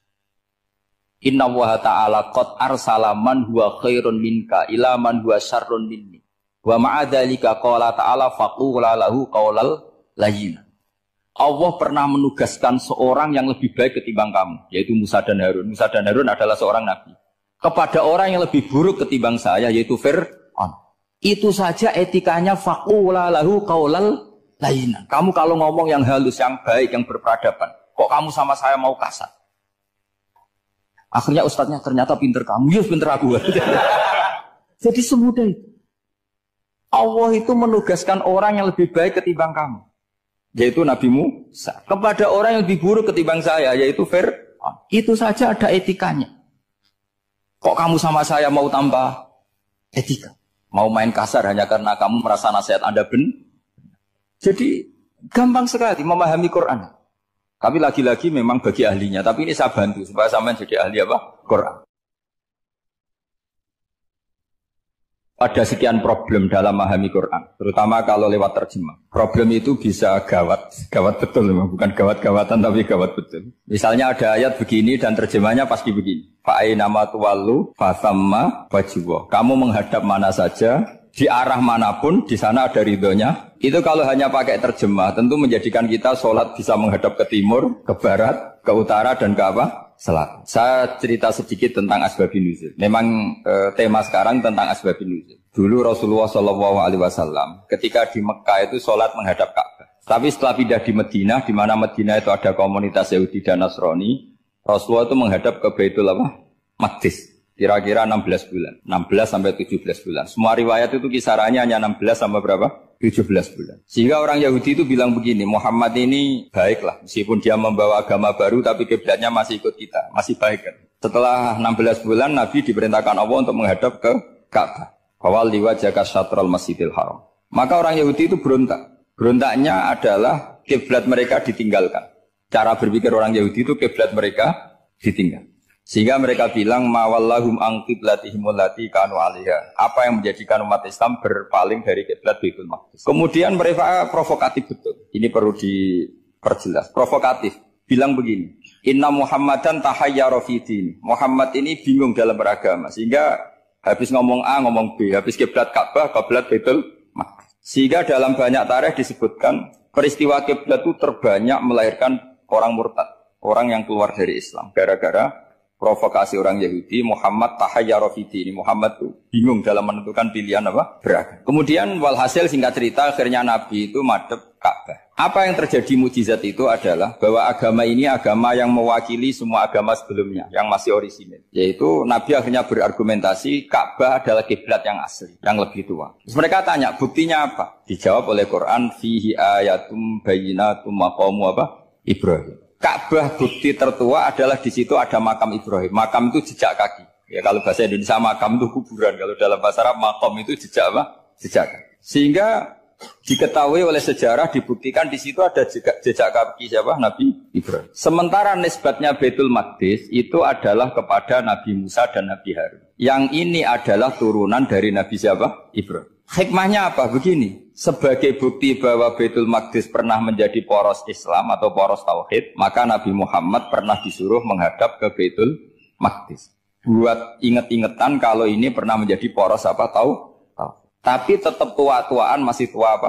Inna Allaha ta'ala qad arsala man huwa khairun minka ila man huwa syarrun minni. Wa ma'a dzalika qala ta'ala faqula lahu qaulal layyina. Allah pernah menugaskan seorang yang lebih baik ketimbang kamu, yaitu Musa dan Harun. Musa dan Harun adalah seorang nabi. Kepada orang yang lebih buruk ketimbang saya, yaitu Fir'aun. Itu saja etikanya faqula lahu qaulal layyina. Kamu kalau ngomong yang halus, yang baik, yang berperadaban, kok kamu sama saya mau kasar? Akhirnya ustadznya ternyata pinter kamu, ya pinter aku. Jadi semudah itu. Allah itu menugaskan orang yang lebih baik ketimbang kamu, yaitu Nabi Musa. Kepada orang yang lebih buruk ketimbang saya, yaitu Fir'aun. Itu saja ada etikanya. Kok kamu sama saya mau tambah etika? Mau main kasar hanya karena kamu merasa nasihat Anda benar? Jadi gampang sekali memahami Quran. Tapi lagi-lagi memang bagi ahlinya. Tapi ini saya bantu supaya sampean jadi ahli apa? Quran. Ada sekian problem dalam memahami Quran, terutama kalau lewat terjemah. Problem itu bisa gawat betul, memang bukan gawat-gawatan tapi gawat betul. Misalnya ada ayat begini dan terjemahnya pasti begini. Fa'ainama tuwallu fasamma wajhullah. Kamu menghadap mana saja, di arah manapun, di sana ada ridhonya. Itu kalau hanya pakai terjemah, tentu menjadikan kita sholat bisa menghadap ke timur, ke barat, ke utara, dan ke apa? Selatan. Saya cerita sedikit tentang asbabun nuzul. Memang tema sekarang tentang asbabun nuzul. Dulu Rasulullah SAW ketika di Mekah itu sholat menghadap Ka'bah. Tapi setelah pindah di Madinah, di mana Madinah itu ada komunitas Yahudi dan Nasrani, Rasulullah itu menghadap ke Baitul Maqdis. Kira-kira 16 bulan, 16 sampai 17 bulan. Semua riwayat itu kisarannya hanya 16 sampai berapa? 17 bulan. Sehingga orang Yahudi itu bilang begini, Muhammad ini baiklah, meskipun dia membawa agama baru, tapi kiblatnya masih ikut kita, masih baik kan. Setelah 16 bulan, Nabi diperintahkan Allah untuk menghadap ke Ka'bah. Fawal liwajhaka syatral masjidil haram. Maka orang Yahudi itu berontak. Berontaknya adalah kiblat mereka ditinggalkan. Cara berpikir orang Yahudi itu kiblat mereka ditinggal. Sehingga mereka bilang mawallahum an qiblatihim allati kanu 'alaiha. Apa yang menjadikan umat Islam berpaling dari kiblat Baitul Maqdis. Kemudian mereka provokatif betul. Ini perlu diperjelas. Provokatif. Bilang begini, "Inna Muhammadan tahayyara fi din." Muhammad ini bingung dalam beragama. Sehingga habis ngomong A ngomong B, habis kiblat Ka'bah, kiblat Baitul Maqdis. Sehingga dalam banyak tarikh disebutkan peristiwa kiblat itu terbanyak melahirkan orang murtad, orang yang keluar dari Islam gara-gara provokasi orang Yahudi. Muhammad tahayyara fi dini. Muhammad itu bingung dalam menentukan pilihan apa? Beragama. Kemudian walhasil singkat cerita akhirnya Nabi itu madhep Ka'bah. Apa yang terjadi mukjizat itu adalah bahwa agama ini agama yang mewakili semua agama sebelumnya yang masih orisinil. Yaitu Nabi akhirnya berargumentasi Ka'bah adalah kiblat yang asli, yang lebih tua. Terus mereka tanya, buktinya apa? Dijawab oleh Quran, fihi ayatum bayyinatum maqamu apa? Ibrahim. Ka'bah bukti tertua adalah di situ ada makam Ibrahim. Makam itu jejak kaki. Ya kalau bahasa Indonesia makam itu kuburan. Kalau dalam bahasa Arab makam itu jejak apa? Jejak kaki. Sehingga diketahui oleh sejarah dibuktikan di situ ada jejak kaki siapa? Nabi Ibrahim. Sementara nisbatnya Baitul Maqdis itu adalah kepada Nabi Musa dan Nabi Harun. Yang ini adalah turunan dari Nabi siapa? Ibrahim. Hikmahnya apa? Begini, sebagai bukti bahwa Baitul Maqdis pernah menjadi poros Islam atau poros Tauhid, maka Nabi Muhammad pernah disuruh menghadap ke Baitul Maqdis. Buat inget-ingetan kalau ini pernah menjadi poros apa? Tahu? Tapi tetap tua-tuaan masih tua apa?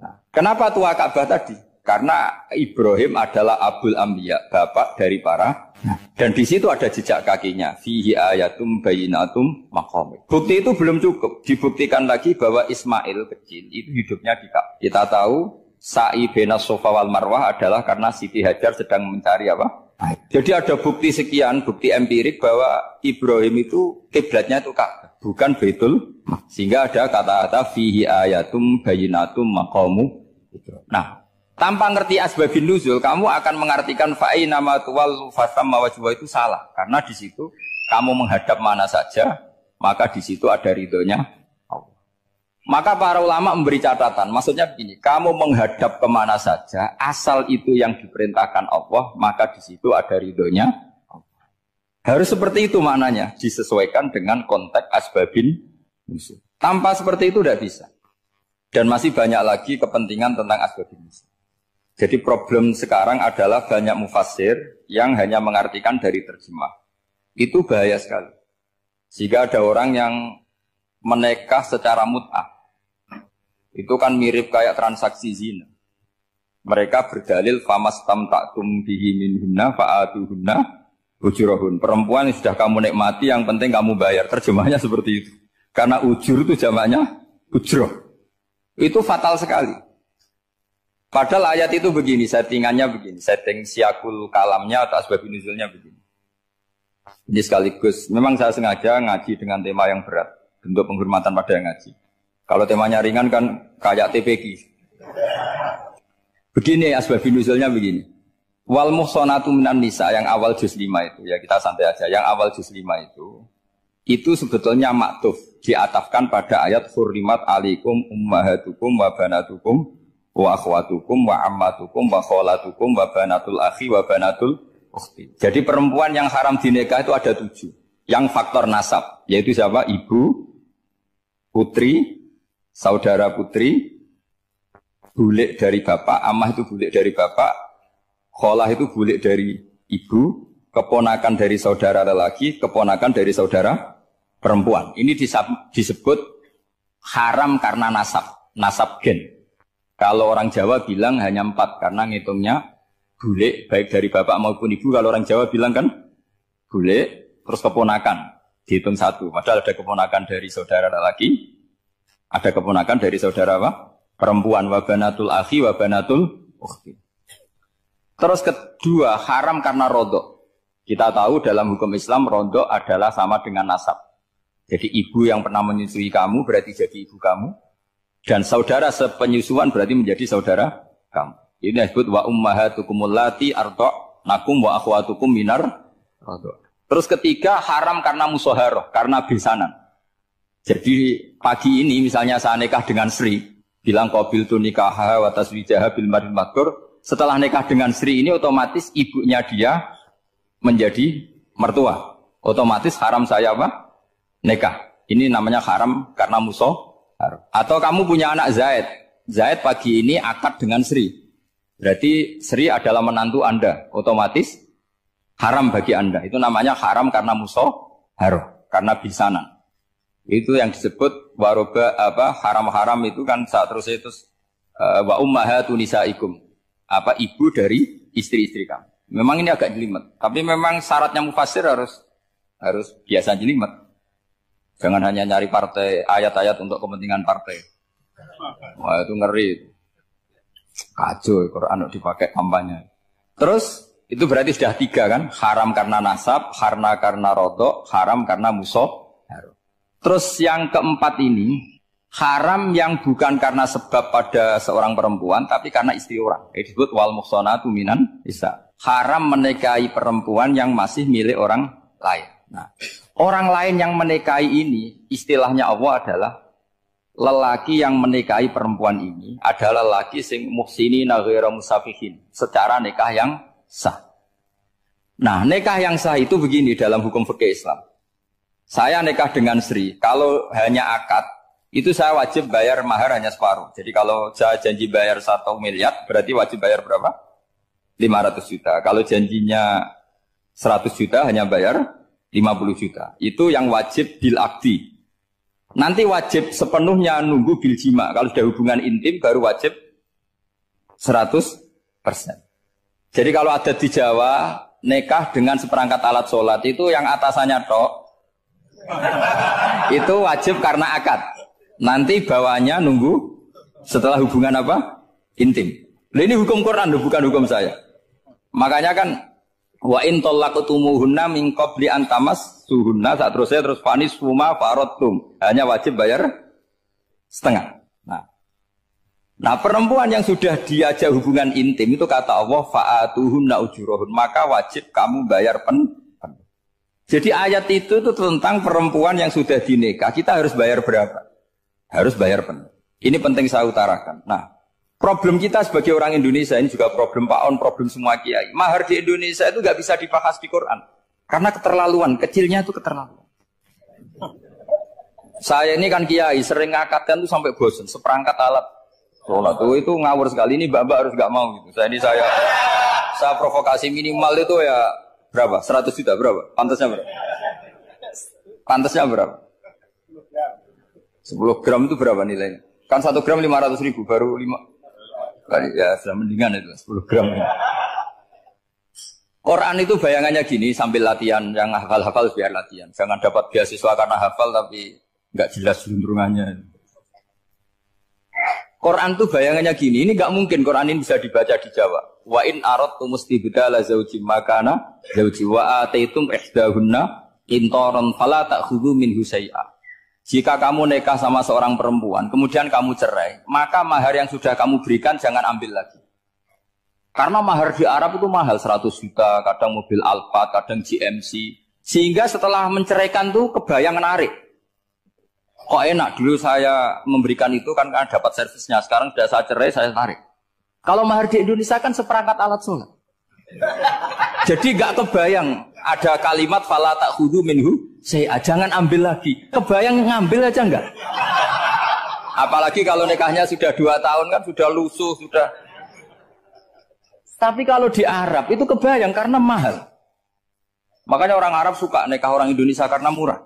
Nah, kenapa tua Ka'bah tadi? Karena Ibrahim adalah Abul Anbiya, bapak dari para. Dan di situ ada jejak kakinya. Fihi ayatum bayyinatum maqam. Bukti itu belum cukup. Dibuktikan lagi bahwa Ismail kecil itu hidupnya di Ka'bah. Kita tahu sa'i baina Safa wal Marwah adalah karena Siti Hajar sedang mencari apa? Jadi ada bukti sekian, bukti empirik bahwa Ibrahim itu kiblatnya itu Ka'bah. Bukan Baitul, sehingga ada kata-kata fihi ayatum bayyinatum maqamu. Nah, tanpa ngerti asbabun nuzul, kamu akan mengartikan fa'i nama tuwal fasamma wajwa itu salah, karena di situ kamu menghadap mana saja, maka di situ ada ridhonya Allah. Maka para ulama memberi catatan, maksudnya begini, kamu menghadap kemana saja, asal itu yang diperintahkan Allah, maka di situ ada ridhonya. Harus seperti itu maknanya, disesuaikan dengan konteks asbabin nuzul. Tanpa seperti itu tidak bisa. Dan masih banyak lagi kepentingan tentang asbabin nuzul. Jadi problem sekarang adalah banyak mufassir yang hanya mengartikan dari terjemah. Itu bahaya sekali. Jika ada orang yang menikah secara mut'ah, itu kan mirip kayak transaksi zina. Mereka berdalil famastamta'tum bihi minhunna fa'atuhunna ujurahun. Perempuan yang sudah kamu nikmati, yang penting kamu bayar. Terjemahnya seperti itu. Karena ujur itu jamaknya ujroh. Itu fatal sekali. Padahal ayat itu begini, settingannya begini. Setting siakul kalamnya atau asbab nuzulnya begini. Ini sekaligus, memang saya sengaja ngaji dengan tema yang berat. Bentuk penghormatan pada yang ngaji. Kalau temanya ringan kan kayak TPQ. Begini asbab nuzulnya begini. Wal muhsanatu minan nisa yang awal juz 5 itu, ya kita santai aja. Yang awal juz 5 itu sebetulnya maktuf, diatafkan pada ayat hurrimat alaikum ummahatukum wa banatukum wa akhwatukum wa ammatukum wa kholatukum wa banatul akhi wa banatul ukhti. Jadi perempuan yang haram dinikah itu ada 7. Yang faktor nasab, yaitu siapa? Ibu, putri, saudara putri, bulik dari bapak, amah itu bulik dari bapak, kholah itu bulik dari ibu, keponakan dari saudara lelaki, keponakan dari saudara perempuan. Ini disebut haram karena nasab gen. Kalau orang Jawa bilang hanya 4 karena ngitungnya bulik baik dari bapak maupun ibu. Kalau orang Jawa bilang kan bulik terus keponakan dihitung 1. Padahal ada keponakan dari saudara lelaki, ada keponakan dari saudara apa? Perempuan. Wa banatul akhi wa banatul ukhti. Terus kedua, haram karena rodok. Kita tahu dalam hukum Islam, rodok adalah sama dengan nasab. Jadi ibu yang pernah menyusui kamu berarti jadi ibu kamu. Dan saudara sepenyusuan berarti menjadi saudara kamu. Ini disebut wa ummahatukumul lati arda'nakum wa akhwatukum minar rodok. Terus ketiga, haram karena musoharoh, karena besanan. Jadi pagi ini misalnya saya nikah dengan Sri, bilang qabil tu nikaha wa taswijaha bil maril maghfur. Setelah nikah dengan Sri ini otomatis ibunya dia menjadi mertua. Otomatis haram saya apa? Nikah. Ini namanya haram karena musuh. Atau kamu punya anak Zaid. Zaid pagi ini akad dengan Sri. Berarti Sri adalah menantu Anda. Otomatis haram bagi Anda. Itu namanya haram karena musuh. Karena bisanan. Itu yang disebut waroba apa haram-haram itu kan saat terus itu wa ummahatu nisaikum. Apa ibu dari istri-istri kamu. Memang ini agak jelimet, tapi memang syaratnya mufassir harus biasa jelimet. Jangan hanya nyari partai ayat-ayat untuk kepentingan partai. Wah itu ngeri. Kacau Quran dipakai kampanye. Terus itu berarti sudah 3 kan? Haram karena nasab, karena rodok, haram karena musuh. Terus yang keempat ini, haram yang bukan karena sebab pada seorang perempuan, tapi karena istri orang. Disebut wal muhsanatu minan nisa. Haram menikahi perempuan yang masih milik orang lain. Nah, orang lain yang menikahi ini, istilahnya Allah adalah lelaki yang menikahi perempuan ini adalah lelaki sing muhsinina ghairu musafihin, secara nikah yang sah. Nah, nikah yang sah itu begini dalam hukum fikih Islam. Saya nikah dengan Sri, kalau hanya akad, itu saya wajib bayar mahar hanya separuh. Jadi kalau saya janji bayar 1 miliar, berarti wajib bayar berapa? 500 juta. Kalau janjinya 100 juta, hanya bayar 50 juta. Itu yang wajib bil akdi. Nanti wajib sepenuhnya nunggu bil jima. Kalau sudah hubungan intim, baru wajib 100%. Jadi kalau ada di Jawa, nikah dengan seperangkat alat sholat, itu yang atasannya tok, itu wajib karena akad. Nanti bawahnya nunggu setelah hubungan apa? Intim. Ini hukum Quran, bukan hukum saya. Makanya kan wa in talaqtumuhunna min qabli an tamassuhunna, terus fanis fuma faradtum. Hanya wajib bayar setengah. Nah, perempuan yang sudah diajak hubungan intim itu kata Allah fa'atuhunna ujurahun, maka wajib kamu bayar penuh. Jadi ayat itu tentang perempuan yang sudah dinikah, kita harus bayar berapa? Harus bayar penuh. Ini penting saya utarakan. Nah, problem kita sebagai orang Indonesia, ini juga problem Pak On, problem semua kiai. Mahar di Indonesia itu nggak bisa dibahas di Quran. Karena keterlaluan, kecilnya itu keterlaluan. Saya ini kan kiai, sering ngakatkan itu sampai bosan, seperangkat alat sholat itu ngawur sekali. Ini mbak-mbak harus nggak mau gitu. Saya provokasi minimal itu ya berapa? 100 juta berapa? Pantasnya berapa? Pantasnya berapa? 10 gram itu berapa nilainya? Kan 1 gram 500 ribu, baru 5. Ya sudah mendingan itu 10 gram. Quran itu bayangannya gini, sambil latihan, yang hafal-hafal biar latihan. Jangan dapat beasiswa karena hafal tapi nggak jelas juntrungannya. Quran itu bayangannya gini, ini nggak mungkin Quran ini bisa dibaca di Jawa. Wa in aradtum mustibdala zawji makana zawji wa ataitum ihdahunna qintaran fala ta'khudhu minhu syai'a. Jika kamu nikah sama seorang perempuan, kemudian kamu cerai, maka mahar yang sudah kamu berikan jangan ambil lagi. Karena mahar di Arab itu mahal, 100 juta, kadang mobil Alphard, kadang GMC. Sehingga setelah menceraikan tuh kebayang menarik. Kok enak, dulu saya memberikan itu kan karena dapat servisnya, sekarang sudah saya cerai, saya tarik. Kalau mahar di Indonesia kan seperangkat alat sholat. Jadi gak kebayang ada kalimat fala ta'khudhu minhu syai'a, jangan ambil lagi. Kebayang ngambil aja enggak? Apalagi kalau nikahnya sudah 2 tahun kan sudah lusuh, sudah. Tapi kalau di Arab itu kebayang karena mahal. Makanya orang Arab suka nikah orang Indonesia karena murah.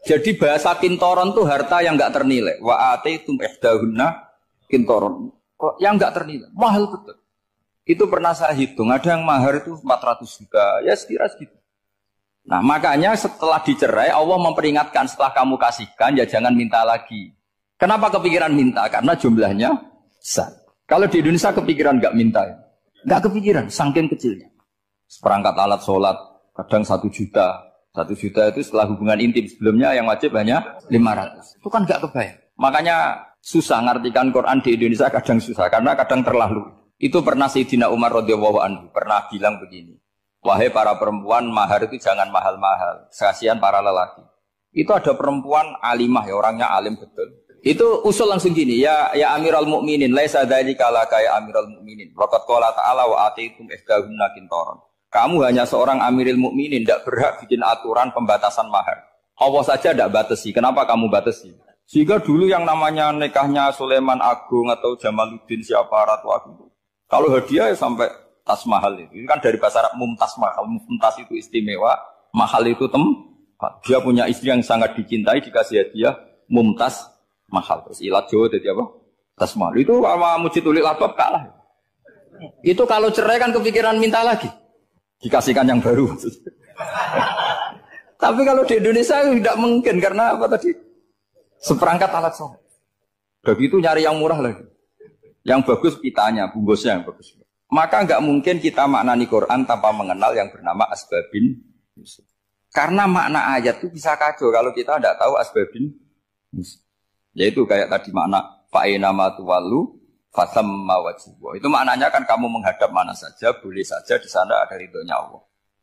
Jadi bahasa kintoron itu harta yang enggak ternilai. Wa ataitum ihdahunna kintoron. Yang enggak ternilai, mahal betul. Itu pernah saya hitung, ada yang mahar itu 400 juta, ya sekira segitu. Nah makanya setelah dicerai, Allah memperingatkan setelah kamu kasihkan, ya jangan minta lagi. Kenapa kepikiran minta? Karena jumlahnya besar. Kalau di Indonesia kepikiran nggak minta, ya? Nggak kepikiran, saking kecilnya. Seperangkat alat sholat, kadang 1 juta. 1 juta itu setelah hubungan intim, sebelumnya yang wajib hanya 500. Itu kan nggak kebayang. Makanya susah ngartikan Quran di Indonesia, kadang susah, karena kadang terlalu. Itu pernah Sayyidina Umar radhiyallahu anhu pernah bilang begini, wahai para perempuan, mahar itu jangan mahal-mahal, kasihan para lelaki. Itu ada perempuan alimah, ya orangnya alim betul. Itu usul langsung gini, ya Amirul Mukminin, laisa dzalika laka ya Amirul Mukminin. Waqad qala ta'ala wa ataitum ihdahunna qintaran. Kamu hanya seorang Amirul Mukminin, tidak berhak bikin aturan pembatasan mahar. Allah saja tidak batasi, kenapa kamu batasi? Sehingga dulu yang namanya nikahnya Sulaiman Agung atau Jamaluddin siapa Ratu Agung, kalau hadiah ya sampai tas mahal itu. Ini kan dari bahasa Arab mumtaz mahal. Mumtaz itu istimewa, mahal itu tempat. Dia punya istri yang sangat dicintai, dikasih hadiah mumtaz mahal. Terus ilat Jawa jadi apa? Tas mahal. Itu sama Mujid Ulil Albab kalah. Itu kalau cerai kan kepikiran minta lagi. Dikasihkan yang baru. Tapi kalau di Indonesia tidak mungkin karena apa tadi? Seperangkat alat sholat. Udah gitu nyari yang murah lagi. Yang bagus pitanya, bungkusnya yang bagus. Maka nggak mungkin kita maknani Quran tanpa mengenal yang bernama asbabin nuzul. Karena makna ayat itu bisa kacau kalau kita tidak tahu asbabin nuzul. Yaitu kayak tadi makna fa'ina ma tuwallu fasamma wajhuhu. Itu maknanya kan kamu menghadap mana saja, boleh saja di sana ada ridhonya Allah.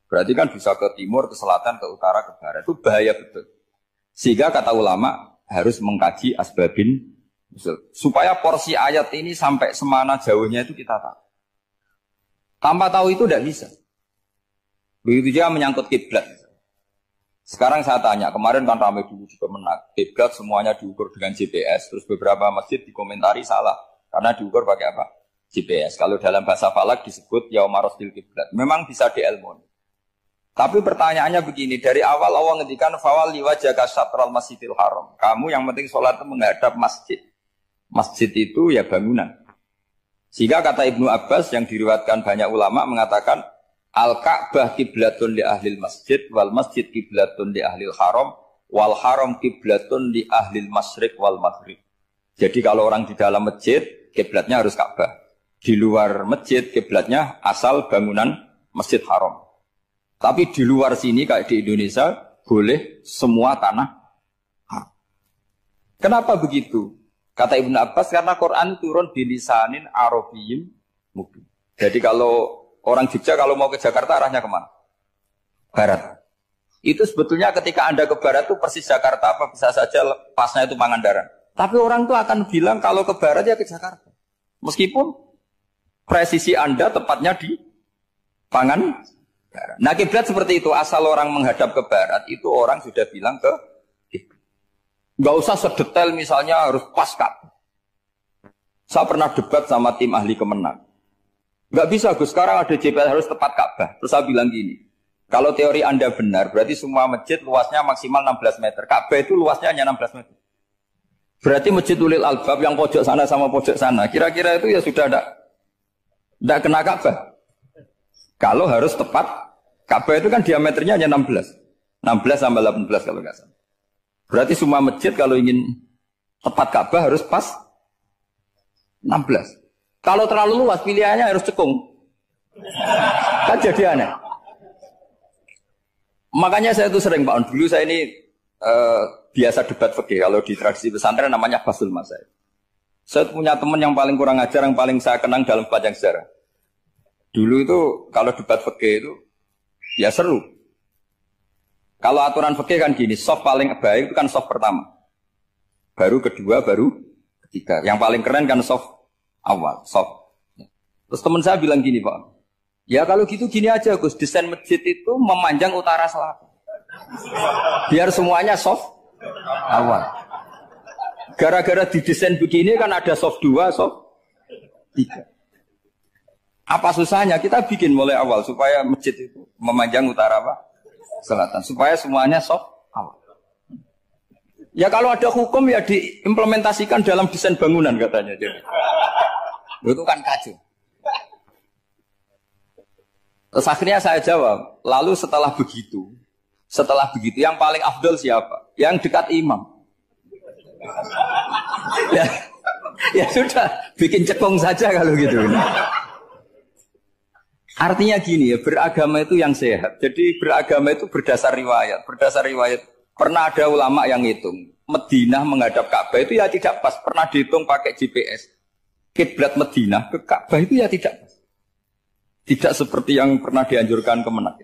Berarti kan bisa ke timur, ke selatan, ke utara, ke barat. Itu bahaya betul. Sehingga kata ulama harus mengkaji asbabin nuzul. Supaya porsi ayat ini sampai semana jauhnya itu kita tahu. Tanpa tahu itu tidak bisa. Begitu juga menyangkut kiblat. Sekarang saya tanya, kemarin kan ramai dulu juga menak. Kiblat semuanya diukur dengan GPS, terus beberapa masjid dikomentari salah. Karena diukur pakai apa? GPS. Kalau dalam bahasa falak disebut yaumarostil kiblat. Memang bisa diilmoni. Tapi pertanyaannya begini, dari awal Allah ngendikan fawal liwajaka syatral masjidil haram. Kamu yang penting sholat itu menghadap masjid. Masjid itu ya bangunan. Sehingga kata Ibnu Abbas yang diriwayatkan banyak ulama mengatakan Al-Ka'bah kiblatun li ahlil masjid wal masjid kiblatun li ahlil haram wal haram kiblatun li ahlil masyriq wal maghrib. Jadi kalau orang di dalam masjid kiblatnya harus Ka'bah. Di luar masjid kiblatnya asal bangunan Masjid Haram. Tapi di luar sini kayak di Indonesia boleh semua tanah. Kenapa begitu? Kata Ibnu Abbas karena Quran turun di lisanin Arabiyyin mubin. Jadi kalau orang Jogja kalau mau ke Jakarta arahnya kemana? Barat. Itu sebetulnya ketika Anda ke barat itu persis Jakarta apa bisa saja pasnya itu Pangandaran. Tapi orang itu akan bilang kalau ke barat ya ke Jakarta. Meskipun presisi Anda tepatnya di Pangandaran. Nah kiblat seperti itu, asal orang menghadap ke barat itu orang sudah bilang ke kiblat. Gak usah sedetail misalnya harus pas Ka'bah. Saya pernah debat sama tim ahli Kemenang. Gak bisa Gus, sekarang ada GPS harus tepat Ka'bah. Terus saya bilang gini, kalau teori Anda benar, berarti semua masjid luasnya maksimal 16 meter. Ka'bah itu luasnya hanya 16 meter. Berarti masjid Ulil Albab yang pojok sana sama pojok sana, kira-kira itu ya sudah tidak kena Ka'bah. Kalau harus tepat, Ka'bah itu kan diameternya hanya 16. 16 sampai 18 kalau nggak salah. Berarti semua masjid kalau ingin tepat Ka'bah harus pas 16. Kalau terlalu luas pilihannya harus cekung. Kan jadi aneh. Makanya saya itu sering Pak On. Dulu saya ini biasa debat fikih. Kalau di tradisi pesantren namanya Basul Masail. Saya punya teman yang paling kurang ajar, yang paling saya kenang dalam panjang sejarah. Dulu itu kalau debat fikih itu ya seru. Kalau aturan fikih kan gini, soft paling baik itu kan soft pertama. Baru kedua, baru ketiga. Yang paling keren kan soft awal, soft. Terus teman saya bilang gini Pak, ya kalau gitu gini aja Gus, desain masjid itu memanjang utara selatan. Biar semuanya soft awal. Gara-gara didesain begini kan ada soft 2, soft 3. Apa susahnya? Kita bikin mulai awal supaya masjid itu memanjang utara apa? Selatan. Supaya semuanya soft awal. Ya kalau ada hukum ya diimplementasikan dalam desain bangunan katanya. Jadi. Itu kan kacau. Terus akhirnya saya jawab, lalu setelah begitu yang paling afdol siapa? Yang dekat imam. Ya sudah, bikin cekung saja kalau gitu. Artinya gini ya, beragama itu yang sehat. Jadi beragama itu berdasar riwayat. Berdasar riwayat, pernah ada ulama yang hitung. Madinah menghadap Ka'bah itu ya tidak pas. Pernah dihitung pakai GPS. Kiblat Madinah ke Ka'bah itu ya tidak pas. Tidak seperti yang pernah dianjurkan Kemenak.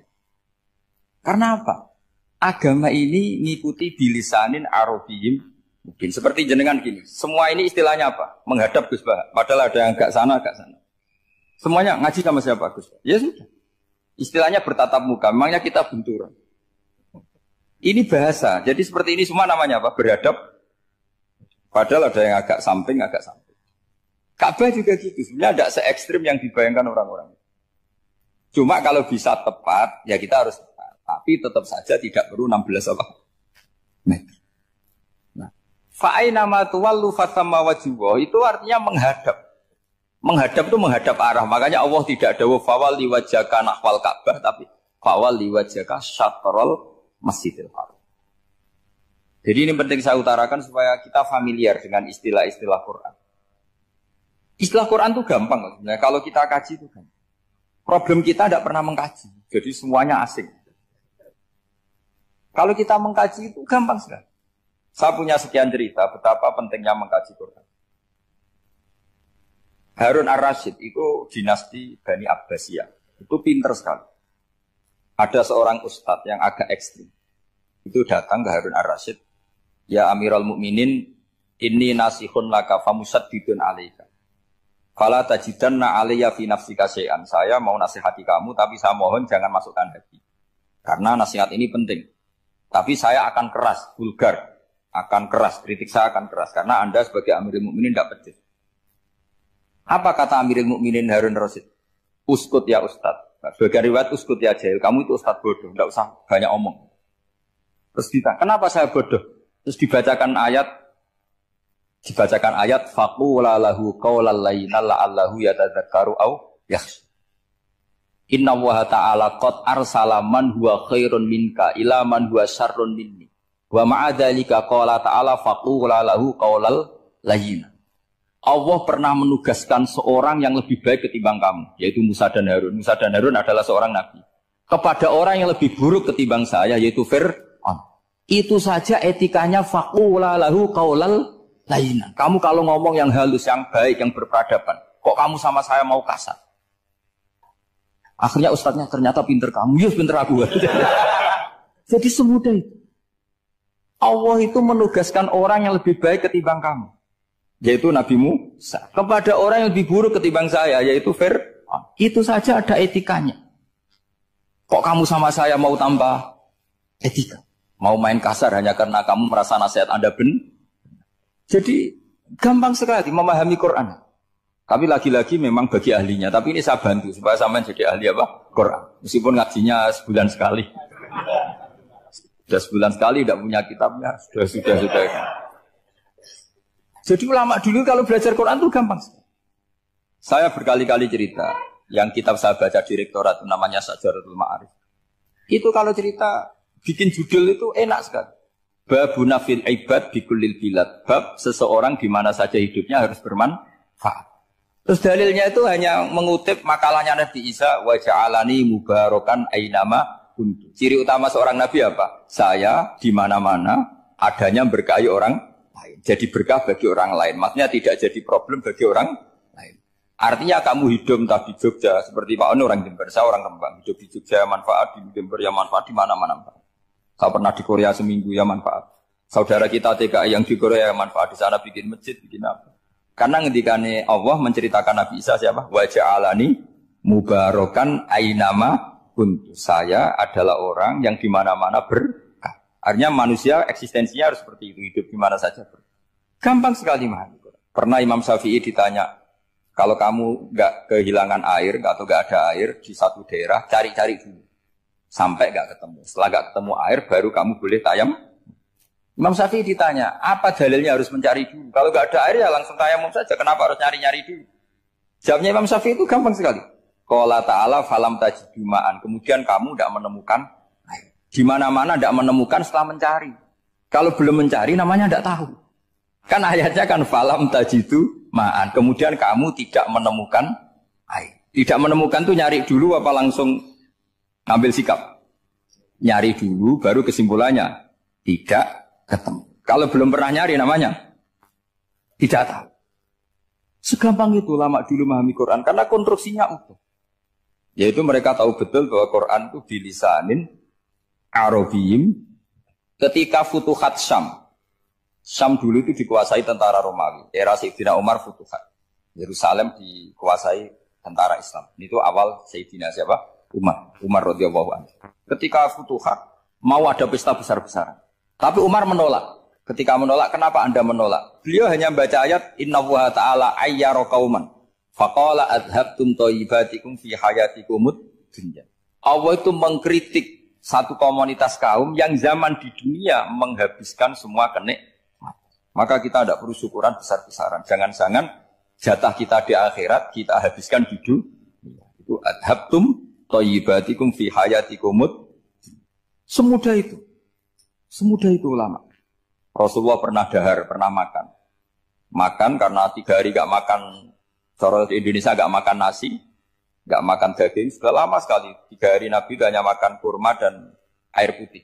Karena apa? Agama ini ngikuti bilisanin Arabiyyin mungkin. Seperti jenengan gini. Semua ini istilahnya apa? Menghadap Gus Bah. Padahal ada yang agak sana, agak sana. Semuanya ngaji sama siapa Gus? Ya sudah. Istilahnya bertatap muka. Memangnya kita benturan. Ini bahasa. Jadi seperti ini semua namanya apa? Beradab. Padahal ada yang agak samping, agak samping. Ka'bah juga gitu. Sebenarnya tidak se-ekstrim yang dibayangkan orang-orang. Cuma kalau bisa tepat, ya kita harus tepat. Tapi tetap saja tidak perlu 16 apa? Meter. Nah, fa'aina ma tuwallu fathamma wajhuhu itu artinya menghadap. Menghadap itu menghadap arah. Makanya Allah tidak ada fawal liwajhaka nahwal Ka'bah, tapi fawal liwajhaka syatrul Masjidil Haram. Jadi ini penting saya utarakan supaya kita familiar dengan istilah-istilah Quran. Istilah Quran itu gampang sebenarnya. Kalau kita kaji itu kan. Problem kita tidak pernah mengkaji. Jadi semuanya asing. Kalau kita mengkaji itu gampang sekali. Saya punya sekian cerita betapa pentingnya mengkaji Quran. Harun ar-Rasyid itu dinasti Bani Abbasiyah. Itu pinter sekali. Ada seorang ustadz yang agak ekstrim. Itu datang ke Harun ar-Rasyid. Ya Amirul Mukminin, inni nasihun laka famusaddidun alaika. Fala tajidanna alayya fi nafsika syai'an. Saya mau nasihati kamu, tapi saya mohon jangan masukkan hati. Karena nasihat ini penting. Tapi saya akan keras, vulgar. Akan keras, kritik saya akan keras. Karena Anda sebagai Amirul Mukminin tidak pedes. Apa kata Amirul Mukminin Harun ar-Rasyid? Uskut ya Ustadz. Sebagai riwayat uskut ya jahil. Kamu itu Ustadz bodoh, tidak usah banyak omong. Terus ditanya, kenapa saya bodoh? Terus dibacakan ayat faqula lahu qawlan layyinan la'allahu yatadzakkaru aw yakhsha. Inna Allaha ta'ala qad arsala man huwa khairun minka ila man huwa syarrun minni. Wa ma'a dzalika qala ta'ala faqula lahu qawlan layyinan. Allah pernah menugaskan seorang yang lebih baik ketimbang kamu, yaitu Musa dan Harun. Musa dan Harun adalah seorang nabi. Kepada orang yang lebih buruk ketimbang saya, yaitu Fir'aun. Itu saja etikanya faqula lahu qawlan layyinan. Kamu kalau ngomong yang halus, yang baik, yang berperadaban, kok kamu sama saya mau kasar? Akhirnya ustadznya ternyata pinter kamu, yes pinter aku. Jadi semudah itu. Allah itu menugaskan orang yang lebih baik ketimbang kamu, yaitu Nabi Musa. Kepada orang yang lebih buruk ketimbang saya, yaitu Fir'aun. Itu saja ada etikanya. Kok kamu sama saya mau tambah etika? Mau main kasar hanya karena kamu merasa nasihat Anda benar? Jadi gampang sekali memahami Quran. Tapi lagi-lagi memang bagi ahlinya. Tapi ini saya bantu supaya sampean jadi ahli apa? Quran. Meskipun ngajinya sebulan sekali. Sudah sebulan sekali tidak punya kitabnya. Sudah. Jadi ulama dulu kalau belajar Quran itu gampang. Saya berkali-kali cerita. Yang kitab saya baca di rektorat namanya Sajaratul Ma'arif. Itu kalau cerita bikin judul itu enak sekali. Babuna fil ibad bikullil bilad. Bab seseorang di mana saja hidupnya harus bermanfaat. Terus dalilnya itu hanya mengutip makalahnya Nabi Isa, wa ja'alani mubarakan ainama kuntu. Ciri utama seorang nabi apa? Saya di mana-mana adanya berkahi orang lain. Jadi berkah bagi orang lain. Maksudnya tidak jadi problem bagi orang lain. Artinya kamu hidup entah di Jogja seperti Pak Ono orang Jember, saya orang Kembang. Hidup di Jogja manfaat, di Jember ya manfaat, di mana-mana. Saya pernah di Korea seminggu ya manfaat. Saudara kita TKI yang di Korea ya manfaat. Di sana bikin masjid, bikin apa. Karena ngendikane Allah menceritakan Nabi Isa siapa? Wa ja'alani mubarakan ainama kuntu. Saya adalah orang yang di mana-mana berkah. Artinya manusia eksistensinya harus seperti itu. Hidup di mana saja berkah. Gampang sekali memahami. Pernah Imam Syafi'i ditanya, kalau kamu nggak kehilangan air atau nggak ada air di satu daerah, cari-cari dulu. Sampai nggak ketemu. Setelah nggak ketemu air, baru kamu boleh tayamum. Imam Syafi'i ditanya, apa dalilnya harus mencari dulu? Kalau nggak ada air ya langsung tayamum saja. Kenapa harus nyari-nyari dulu? Jawabnya Imam Syafi'i itu gampang sekali. Qala ta'ala falam tajidu ma'an. Kemudian kamu tidak menemukan air. Di mana-mana tidak menemukan setelah mencari. Kalau belum mencari namanya tidak tahu. Kan ayatnya kan falam tajidu ma'an. Kemudian kamu tidak menemukan air. Tidak menemukan tuh nyari dulu apa langsung ambil sikap? Nyari dulu baru kesimpulannya tidak ketemu. Kalau belum pernah nyari namanya tidak tahu. Segampang itu lama dulu memahami Quran karena konstruksinya utuh. Yaitu mereka tahu betul bahwa Quran itu bilisanin Arabiyim. Ketika Futuhat Syam. Syam dulu itu dikuasai tentara Romawi. Era Sayyidina Umar Futuhat. Yerusalem dikuasai tentara Islam. Itu awal Sayyidina siapa? Umar radhiyallahu anhu. Ketika Futuhat mau ada pesta besar-besaran. Tapi Umar menolak. Ketika menolak, kenapa Anda menolak? Beliau hanya membaca ayat Inna Allaha ta'ala ayyara qauman faqala adhabtum thayyibatikum fi hayatikumud dunya. Allah itu mengkritik satu komunitas kaum yang zaman di dunia menghabiskan semua kenikmatan. Maka kita tidak perlu syukuran besar-besaran. Jangan-jangan jatah kita di akhirat kita habiskan di dunia. Itu adhabtum thayyibatikum fi hayatikumud. Semudah itu. Semudah itu ulama. Rasulullah pernah dahar, pernah makan. Makan karena 3 hari gak makan, cara di Indonesia gak makan nasi, gak makan daging, sudah lama sekali. 3 hari Nabi hanya makan kurma dan air putih.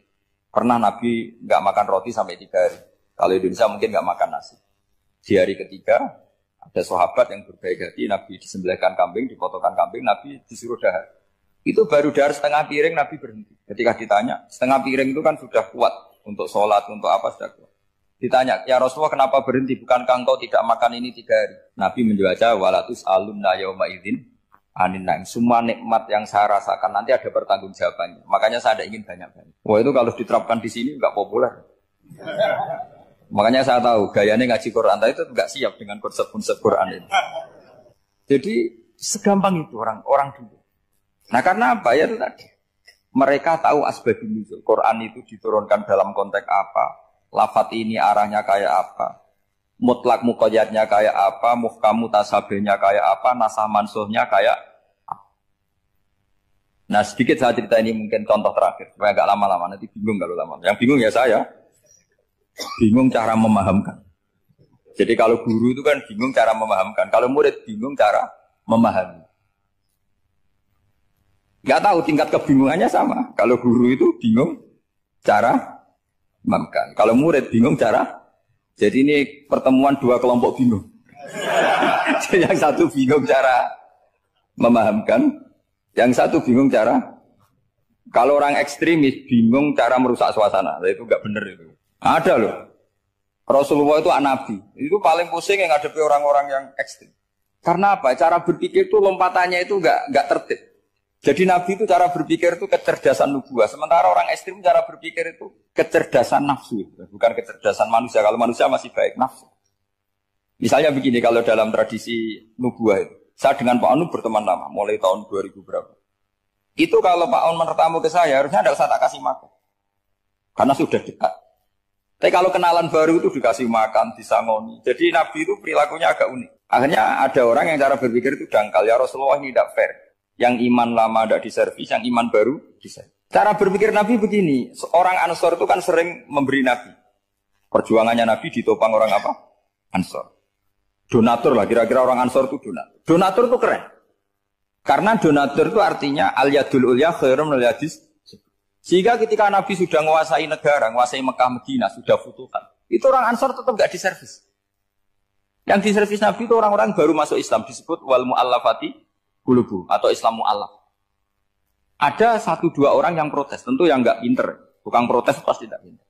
Pernah Nabi gak makan roti sampai 3 hari. Kalau Indonesia mungkin gak makan nasi. Di hari ketiga, ada sahabat yang berbaik hati, Nabi disembelihkan kambing, dipotongkan kambing, Nabi disuruh dahar. Itu baru dahar setengah piring, Nabi berhenti. Ketika ditanya, setengah piring itu kan sudah kuat untuk sholat, untuk apa sudah kuat. Ditanya, ya Rasulullah kenapa berhenti? Bukankah engkau tidak makan ini 3 hari? Nabi menjawab, walatus alunna yawma idzin anin naim. Semua nikmat yang saya rasakan nanti ada pertanggungjawabannya. Makanya saya tidak ingin banyak-banyak. Wah itu kalau diterapkan di sini nggak populer. Makanya saya tahu gayanya ngaji Quran itu nggak siap dengan konsep-konsep Quran ini. Jadi segampang itu orang dulu. Nah karena apa ya itu tadi? Mereka tahu asbabun nuzul. Quran itu diturunkan dalam konteks apa? Lafat ini arahnya kayak apa? Mutlak muqayyadnya kayak apa? Muhkam mutasabihnya kayak apa? Nasah mansuhnya kayak apa? Nah sedikit saya cerita ini mungkin contoh terakhir. Supaya agak lama-lama, nanti bingung kalau lama. Yang bingung ya saya. Bingung cara memahamkan. Jadi kalau guru itu kan bingung cara memahamkan. Kalau murid bingung cara memahami. Gak tahu tingkat kebingungannya sama. Kalau guru itu bingung cara memahamkan. Kalau murid bingung cara. Jadi ini pertemuan 2 kelompok bingung. Yang satu bingung cara memahamkan. Yang satu bingung cara. Kalau orang ekstremis bingung cara merusak suasana. Itu gak benar itu. Ada loh. Rasulullah itu nabi. Itu paling pusing yang ngadepi orang-orang yang ekstrim. Karena apa? Cara berpikir itu lompatannya itu enggak tertib. Jadi nabi itu cara berpikir itu kecerdasan nubuah. Sementara orang ekstrim cara berpikir itu kecerdasan nafsu. Bukan kecerdasan manusia. Kalau manusia masih baik nafsu. Misalnya begini kalau dalam tradisi nubuah itu. Saya dengan Pak Anu berteman lama. Mulai tahun 2000 berapa. Itu kalau Pak Anu bertamu ke saya harusnya tidak usah tak kasih makan. Karena sudah dekat. Tapi kalau kenalan baru itu dikasih makan, disangoni. Jadi Nabi itu perilakunya agak unik. Akhirnya ada orang yang cara berpikir itu dangkal. Ya Rasulullah ini tidak fair. Yang iman lama tidak diservis, yang iman baru diservis. Cara berpikir Nabi begini. Orang Ansor itu kan sering memberi Nabi. Perjuangannya Nabi ditopang orang apa? Ansor. Donatur lah, kira-kira orang Ansor itu donatur. Donatur itu keren. Karena donatur itu artinya al-yadul ulya khairum al-yadis. Sehingga ketika Nabi sudah menguasai negara, menguasai Mekah, Medina, sudah futuhan. Itu orang Ansor tetap nggak diservis. Yang diservis Nabi itu orang-orang baru masuk Islam. Disebut wal mu'allafati qulubuhum atau Islam mu'allaf. Ada 1-2 orang yang protes. Tentu yang nggak pinter. Tukang protes pasti tidak pinter.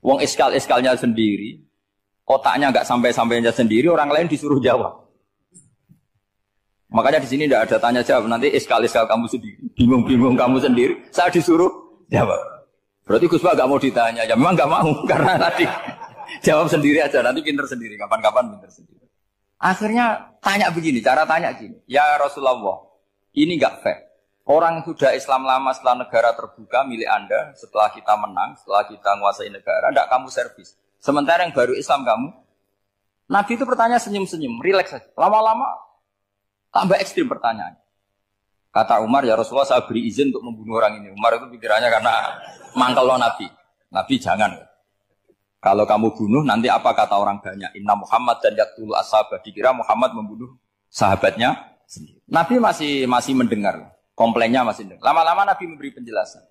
Wong iskal-iskalnya sendiri. Otaknya nggak sampai-sampainya sendiri. Orang lain disuruh jawab. Makanya di sini tidak ada tanya jawab. Nanti iskal-iskal kamu sendiri. Bingung-bingung kamu sendiri. Saya disuruh jawab. Berarti Gus Pak gak mau ditanya. Ya memang gak mau. Karena tadi jawab sendiri aja. Nanti pinter sendiri. Kapan-kapan pinter sendiri. Akhirnya tanya begini. Cara tanya gini. Ya Rasulullah. Ini gak fair. Orang sudah Islam lama setelah negara terbuka milik Anda. Setelah kita menang. Setelah kita menguasai negara. Tidak kamu servis. Sementara yang baru Islam kamu. Nabi itu bertanya senyum-senyum. Relax saja. Lama-lama. Tambah ekstrim pertanyaan. Kata Umar, ya Rasulullah saya beri izin untuk membunuh orang ini. Umar itu pikirannya karena mangkel lo Nabi. Nabi jangan. Kalau kamu bunuh, nanti apa kata orang banyak? Inna Muhammad dan yaktulu ashabah. Dikira Muhammad membunuh sahabatnya sendiri. Nabi masih mendengar. Komplainnya masih dengar. Lama-lama Nabi memberi penjelasan.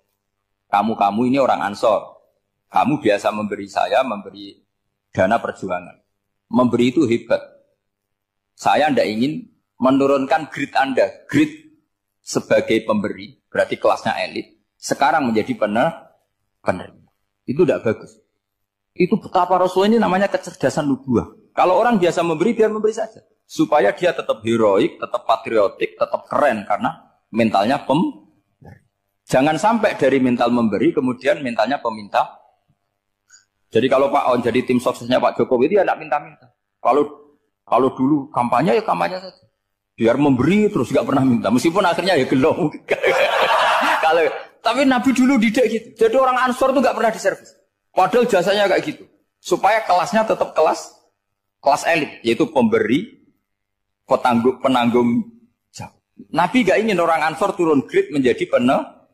Kamu ini orang Ansor. Kamu biasa memberi saya, memberi dana perjuangan. Memberi itu hebat. Saya tidak ingin menurunkan grade Anda, grade sebagai pemberi, berarti kelasnya elit, sekarang menjadi penerima. Itu tidak bagus. Itu betapa Rasul ini namanya kecerdasan nubuah. Kalau orang biasa memberi, biar memberi saja. Supaya dia tetap heroik, tetap patriotik, tetap keren, karena mentalnya pemberi. Jangan sampai dari mental memberi, kemudian mentalnya peminta. Jadi kalau Pak On jadi tim suksesnya Pak Jokowi, dia tidak minta-minta. Kalau dulu kampanye, ya kampanye saja. Biar memberi terus gak pernah minta. Meskipun akhirnya ya gelong. Tapi Nabi dulu tidak gitu. Jadi orang Ansor itu gak pernah diservis. Padahal jasanya kayak gitu. Supaya kelasnya tetap kelas elit. Yaitu pemberi, penanggung jawab. Nabi gak ingin orang Ansor turun grade menjadi penerima.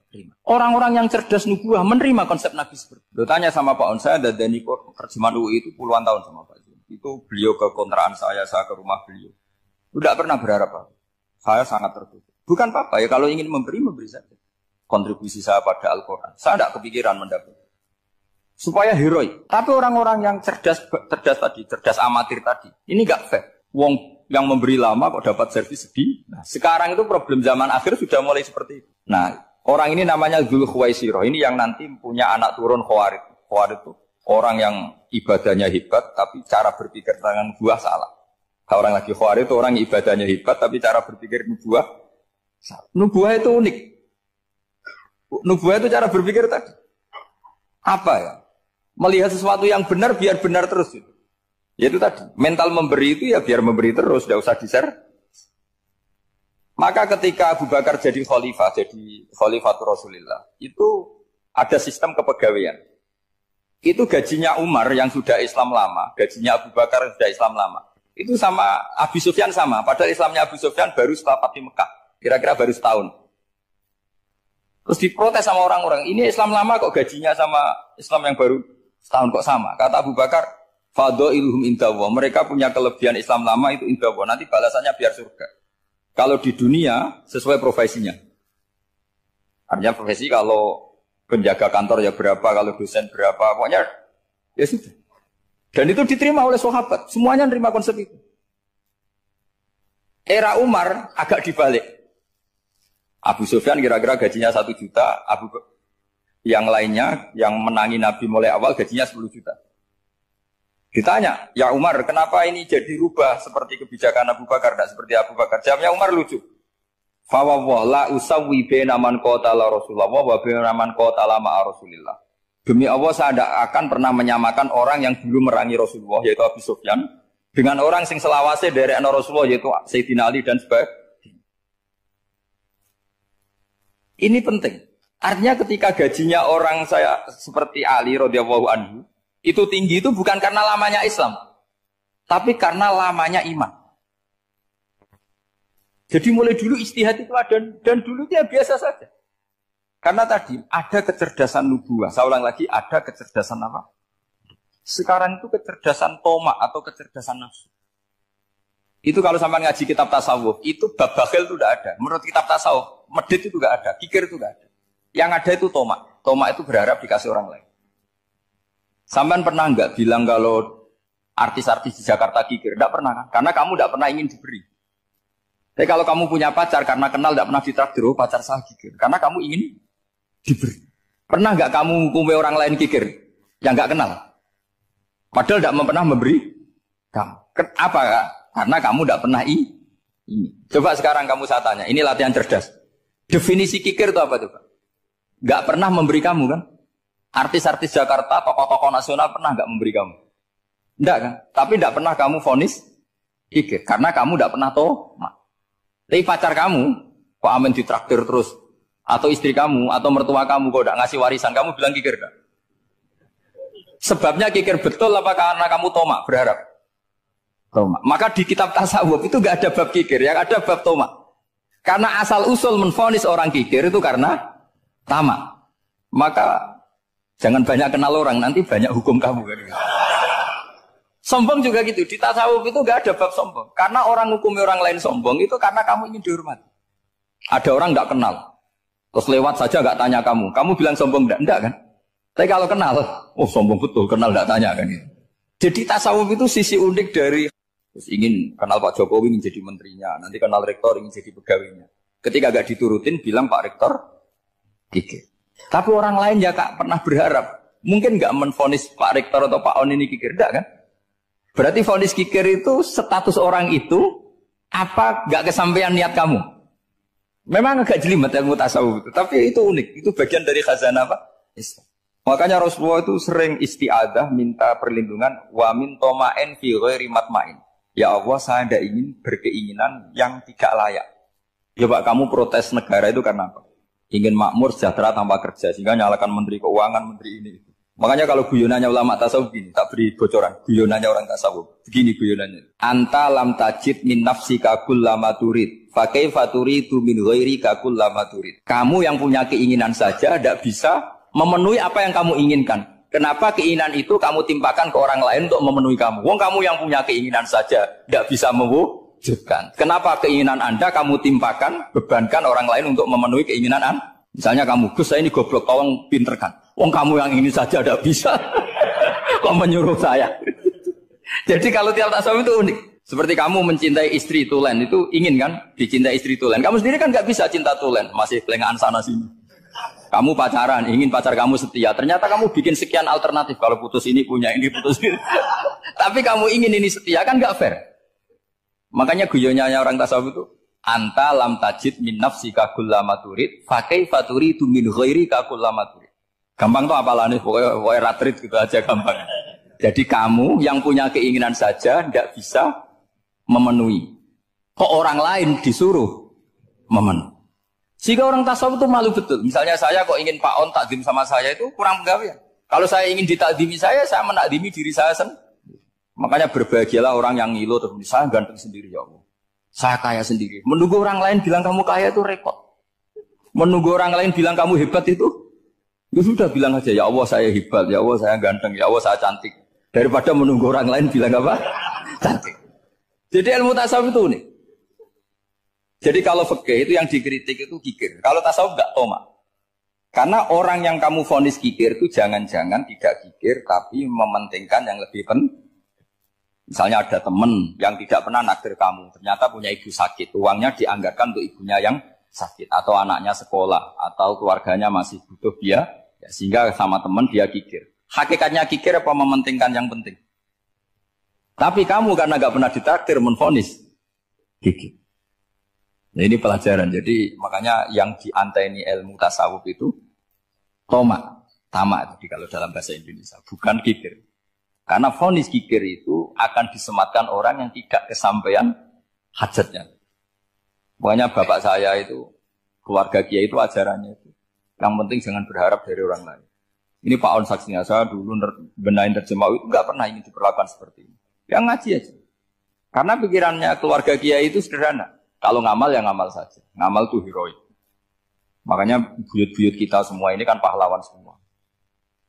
Orang-orang yang cerdas nubuah menerima konsep Nabi seperti itu. Tanya sama Pak On, saya ada Daniko terjemahan UI itu puluhan tahun sama Pak. Itu beliau ke kontrakan saya ke rumah beliau. Tidak pernah berharap apa. Saya sangat tertutup. Bukan apa-apa ya, kalau ingin memberi saja. Kontribusi saya pada Al-Quran. Saya tidak kepikiran mendapat. Supaya heroik. Tapi orang-orang yang cerdas tadi, cerdas amatir tadi, ini nggak fair. Wong yang memberi lama kok dapat servis sedih. Nah, sekarang itu problem zaman akhir sudah mulai seperti itu. Nah, orang ini namanya Dzul Khuwaisirah. Ini yang nanti punya anak turun Khawarid. Khawarid itu orang yang ibadahnya hebat, tapi cara berpikir tentang nubuah salah. Kalau orang lagi Khawarid itu orang yang ibadahnya hebat, tapi cara berpikir nubuah salah. Nubuah itu unik. Nubuah itu cara berpikir tadi. Apa ya? Melihat sesuatu yang benar biar benar terus itu. Yaitu tadi, mental memberi itu ya biar memberi terus, tidak usah di-share. Maka ketika Abu Bakar jadi khalifah Rasulullah, itu ada sistem kepegawaian. Itu gajinya Umar yang sudah Islam lama, gajinya Abu Bakar yang sudah Islam lama. Itu sama Abu Sufyan sama, padahal Islamnya Abu Sufyan baru setelah Fathu Mekah, kira-kira baru setahun. Terus diprotes sama orang-orang, ini Islam lama kok gajinya sama Islam yang baru setahun kok sama. Kata Abu Bakar, fadailuhum indallah. Mereka punya kelebihan Islam lama itu indallah. Nanti balasannya biar surga. Kalau di dunia sesuai profesinya. Artinya profesi kalau penjaga kantor ya berapa, kalau dosen berapa, pokoknya ya sudah. Dan itu diterima oleh sahabat. Semuanya menerima konsep itu. Era Umar agak dibalik. Abu Sufyan kira-kira gajinya 1 juta, yang lainnya yang menangi Nabi mulai awal gajinya 10 juta. Ditanya, ya Umar, kenapa ini jadi rubah seperti kebijakan Abu Bakar, tidak seperti Abu Bakar? Jawabnya Umar lucu. Fawwah la usawwi baina man qatala Rasulullah wa baina man qatala ma'a Rasulillah. Demi Allah saya tidak akan pernah menyamakan orang yang dulu merangi Rasulullah yaitu Abu Sufyan dengan orang sing selawase dari Rasulullah yaitu Sayyidina Ali dan sebagainya. Ini penting. Artinya ketika gajinya orang saya seperti Ali radhiyallahu anhu itu tinggi itu bukan karena lamanya Islam, tapi karena lamanya iman. Jadi mulai dulu ijtihad itu ada dan dulu dia biasa saja. Karena tadi ada kecerdasan nubuah. Saya ulang lagi, ada kecerdasan apa? Sekarang itu kecerdasan toma atau kecerdasan nafsu. Itu kalau sampai ngaji kitab tasawuf, itu bab bakhil itu tidak ada. Menurut kitab tasawuf, medit itu tidak ada, kikir itu tidak ada. Yang ada itu toma. Toma itu berharap dikasih orang lain. Sampean pernah enggak bilang kalau artis-artis di Jakarta kikir? Tidak pernah kan? Karena kamu tidak pernah ingin diberi. Tapi kalau kamu punya pacar karena kenal tidak pernah ditraktir, oh pacar saya kikir. Karena kamu ingin diberi. Pernah enggak kamu hukumi orang lain kikir yang enggak kenal? Padahal tidak pernah memberi kamu. Apa kak? Karena kamu tidak pernah ini. Coba sekarang kamu saya tanya, ini latihan cerdas. Definisi kikir itu apa tuh Pak? Enggak pernah memberi kamu kan? Artis-artis Jakarta, tokoh-tokoh nasional pernah enggak memberi kamu? Enggak kan? Tapi enggak pernah kamu vonis kikir. Karena kamu enggak pernah tahu. Tapi pacar kamu, kok amin ditraktir terus. Atau istri kamu, atau mertua kamu, kok enggak ngasih warisan, kamu bilang kikir enggak? Sebabnya kikir betul apa karena kamu tomak, berharap? Tomak. Maka di kitab tasawuf itu enggak ada bab kikir, yang ada bab tomak. Karena asal usul menvonis orang kikir itu karena tamak. Maka jangan banyak kenal orang, nanti banyak hukum kamu. Sombong juga gitu. Di tasawuf itu enggak ada bab sombong. Karena orang hukumi orang lain sombong itu karena kamu ingin dihormati. Ada orang enggak kenal. Terus lewat saja enggak tanya kamu. Kamu bilang sombong enggak kan? Tapi kalau kenal, oh sombong betul, kenal enggak tanya kan gitu. Jadi tasawuf itu sisi unik dari terus ingin kenal Pak Jokowi ingin jadi menterinya, nanti kenal rektor ingin jadi pegawainya. Ketika enggak diturutin bilang Pak Rektor kikir. Tapi orang lain ya kak pernah berharap. Mungkin enggak menvonis Pak Rektor atau Pak On ini kikir, enggak kan? Berarti vonis kikir itu status orang itu apa enggak kesampaian niat kamu? Memang agak jelimet ilmu tasawuf itu, tapi itu unik. Itu bagian dari khazanah apa? Islam. Makanya Rasulullah itu sering isti'adah minta perlindungan wa min toma'in fi ghairi matma'in. Ya Allah, saya tidak ingin berkeinginan yang tidak layak. Ya Pak, kamu protes negara itu karena apa? Ingin makmur sejahtera tanpa kerja, sehingga nyalakan menteri keuangan, menteri ini itu. Makanya kalau guyonannya ulama tasawuf begini, tak beri bocoran. Guyonannya orang tasawuf. Begini guyonannya. Anta lam tajid min nafsika kullama turid. Fa kaifa turidu min ghairika kullama turid. Kamu yang punya keinginan saja tidak bisa memenuhi apa yang kamu inginkan. Kenapa keinginan itu kamu timpakan ke orang lain untuk memenuhi kamu? Wong kamu yang punya keinginan saja tidak bisa mewujudkan. Kenapa keinginan Anda kamu timpakan, bebankan orang lain untuk memenuhi keinginan Anda? Misalnya kamu, Gus saya ini goblok, tolong pinterkan. Wong kamu yang ini saja tidak bisa. Kok menyuruh saya? Jadi kalau tiap tasawuf itu unik. Seperti kamu mencintai istri tulen, itu ingin kan dicintai istri tulen. Kamu sendiri kan nggak bisa cinta tulen, masih pelengahan sana sini. Kamu pacaran, ingin pacar kamu setia. Ternyata kamu bikin sekian alternatif. Kalau putus ini punya ini, putus ini. Tapi kamu ingin ini setia, kan nggak fair. Makanya guyonnya orang tasawuf itu, anta lam tajid min nafsika kullama turid, fa kaifa turidu min ghairika kullama turid. Gampang tuh apalane, pokoknya ratrit gitu aja gampang. Jadi kamu yang punya keinginan saja tidak bisa memenuhi. Kok orang lain disuruh memenuhi. Sehingga orang tasawuf itu malu betul. Misalnya saya kok ingin Pak On takdim sama saya itu kurang penggawean. Kalau saya ingin ditakdimi saya menakdimi diri saya sendiri. Makanya berbahagialah orang yang ngilu terus saya ganteng sendiri ya Allah. Saya kaya sendiri. Menunggu orang lain bilang kamu kaya itu repot. Menunggu orang lain bilang kamu hebat itu, ya sudah bilang aja ya Allah saya hebat, ya Allah saya ganteng, ya Allah saya cantik. Daripada menunggu orang lain bilang apa? Cantik. Jadi ilmu tasawuf itu unik. Jadi kalau fikih itu yang dikritik itu kikir. Kalau tasawuf enggak tomak. Karena orang yang kamu vonis kikir itu jangan-jangan tidak kikir tapi mementingkan yang lebih penting. Misalnya ada teman yang tidak pernah nakdir kamu, ternyata punya ibu sakit, uangnya dianggarkan untuk ibunya yang sakit, atau anaknya sekolah, atau keluarganya masih butuh dia, ya, sehingga sama teman dia kikir. Hakikatnya kikir apa mementingkan yang penting? Tapi kamu karena gak pernah ditakdir menvonis kikir. Nah, ini pelajaran. Jadi makanya yang diantaini ilmu tasawuf itu tomak, tamak. Jadi kalau dalam bahasa Indonesia bukan kikir. Karena vonis kikir itu akan disematkan orang yang tidak kesampaian hajatnya. Pokoknya bapak saya itu, keluarga kiai itu ajarannya itu. Yang penting jangan berharap dari orang lain. Ini Pak On saksinya, saya dulu benahin terjemah itu nggak pernah ingin diperlakukan seperti ini. Yang ngaji aja. Karena pikirannya keluarga kiai itu sederhana. Kalau ngamal ya ngamal saja. Ngamal itu heroik. Makanya buyut-buyut kita semua ini kan pahlawan semua.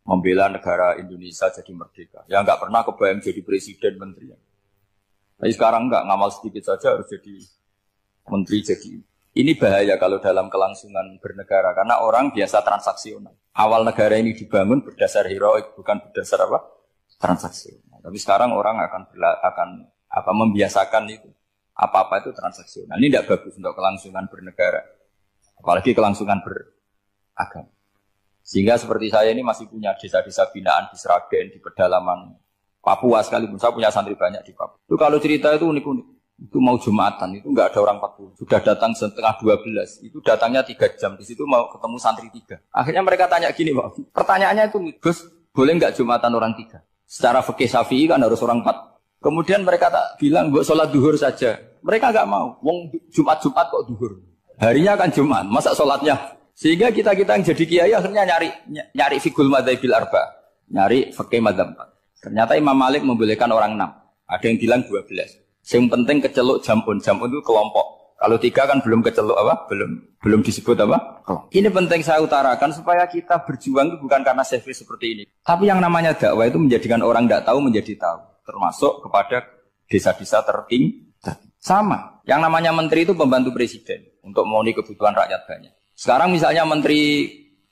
Membela negara Indonesia jadi merdeka. Ya nggak pernah kebayang jadi presiden, menteri. Tapi sekarang nggak, ngamal sedikit saja harus jadi menteri. Jadi ini bahaya kalau dalam kelangsungan bernegara karena orang biasa transaksional. Awal negara ini dibangun berdasar heroik, bukan berdasar apa? Transaksional. Tapi sekarang orang akan membiasakan itu. Apa-apa itu transaksional. Ini tidak bagus untuk kelangsungan bernegara. Apalagi kelangsungan beragama. Sehingga seperti saya ini masih punya desa-desa binaan di Sragen, di pedalaman Papua sekalipun. Saya punya santri banyak di Papua. Itu kalau cerita itu unik-unik. Itu mau Jumatan, itu enggak ada orang 40. Sudah datang setengah 12. Itu datangnya 3 jam. Di situ mau ketemu santri 3. Akhirnya mereka tanya gini, Pak. Pertanyaannya itu, Gus, boleh enggak Jumatan orang 3? Secara fikih Syafi'i kan harus orang 4. Kemudian mereka tak bilang, buat sholat duhur saja. Mereka enggak mau. Wong Jumat-Jumat kok duhur. Harinya kan Jumat, masa sholatnya? Sehingga kita yang jadi kiai akhirnya nyari fikul madzhabil arba, nyari fikih madzhab 4. Ternyata Imam Malik membolehkan orang 6. Ada yang bilang 12. Yang penting keceluk jamun itu kelompok. Kalau 3 kan belum keceluk apa? Belum disebut apa? Kelompok. Ini penting saya utarakan supaya kita berjuang itu bukan karena selfish seperti ini. Tapi yang namanya dakwah itu menjadikan orang tidak tahu menjadi tahu. Termasuk kepada desa-desa tertinggi. Sama. Yang namanya menteri itu pembantu presiden untuk memenuhi kebutuhan rakyat banyak. Sekarang misalnya menteri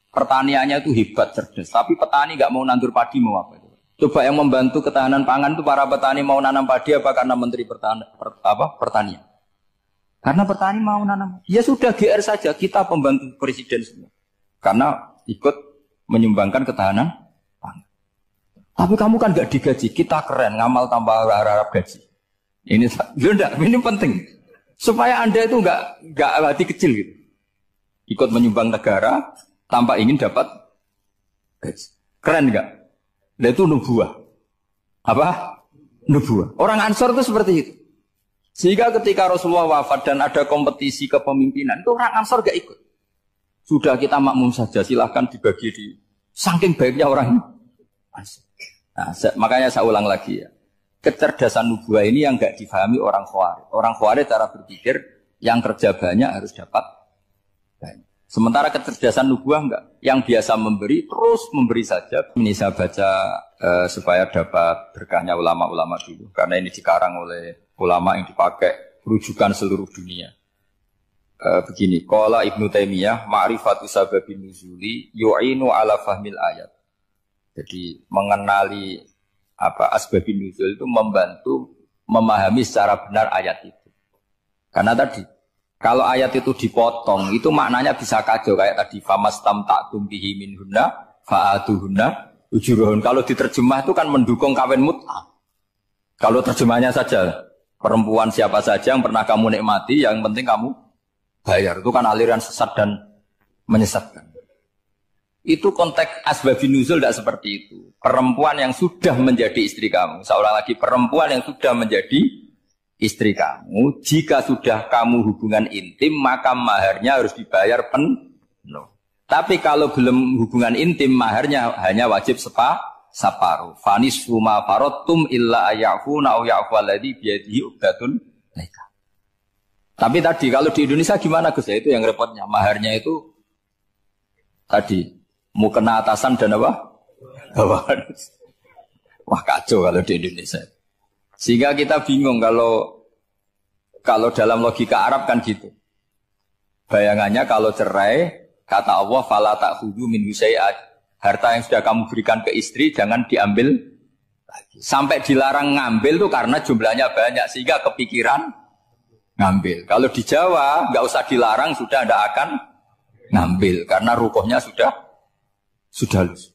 pertaniannya itu hebat, cerdas. Tapi petani nggak mau nandur padi, mau apa itu? Coba yang membantu ketahanan pangan itu para petani mau nanam padi apa karena menteri pertanian? Karena petani mau nanam. Ya sudah GR saja, kita pembantu presiden semua. Karena ikut menyumbangkan ketahanan pangan. Tapi kamu kan nggak digaji, kita keren, ngamal tambah harap gaji. Ini penting. Supaya Anda itu nggak hati kecil gitu. Ikut menyumbang negara tanpa ingin dapat gaji. Keren nggak? Nah itu nubuah. Apa? Nubuah. Orang Ansor itu seperti itu. Sehingga ketika Rasulullah wafat dan ada kompetisi kepemimpinan, itu orang Ansor gak ikut. Sudah kita makmum saja, silahkan dibagi di. Saking baiknya orang ini. Nah, makanya saya ulang lagi ya. Kecerdasan nubuah ini yang enggak difahami orang Khawarij. Orang Khawarij cara berpikir yang kerja banyak harus dapat banyak. Sementara kecerdasan nubuah enggak. Yang biasa memberi terus memberi saja. Ini saya baca supaya dapat berkahnya ulama-ulama dulu. Karena ini dikarang oleh ulama yang dipakai rujukan seluruh dunia. Begini, qala Ibnu Taimiyah ma'rifatu sababin nuzuli yu'inu ala fahmil ayat. Jadi mengenali asbabun nuzul itu membantu memahami secara benar ayat itu. Karena tadi kalau ayat itu dipotong itu maknanya bisa kacau kayak tadi famastam ta'tum bihi minhunna fa'atuhunna ujurun. Kalau diterjemah itu kan mendukung kawin mut'ah. Kalau terjemahnya saja perempuan siapa saja yang pernah kamu nikmati yang penting kamu bayar. Itu kan aliran sesat dan menyesatkan. Itu konteks asbabun nuzul tidak seperti itu. Perempuan yang sudah menjadi istri kamu, seorang lagi perempuan yang sudah menjadi istri kamu, jika sudah kamu hubungan intim, maka maharnya harus dibayar penuh. Tapi kalau belum hubungan intim, maharnya hanya wajib separuh. Fanis suma farotum illa ayafuna au ya'falladhi biyadihi uqdatun nikah. Tapi tadi kalau di Indonesia gimana Gus? Itu yang repotnya. Maharnya itu tadi mau kena atasan dan apa? Bawahan. Wah kacau kalau di Indonesia. Sehingga kita bingung kalau dalam logika Arab kan gitu. Bayangannya kalau cerai, kata Allah, fala ta'khudhu min syai'at. Harta yang sudah kamu berikan ke istri jangan diambil lagi. Sampai dilarang ngambil tuh karena jumlahnya banyak sehingga kepikiran ngambil. Kalau di Jawa nggak usah dilarang sudah tidak akan ngambil karena rukuhnya sudah lulus.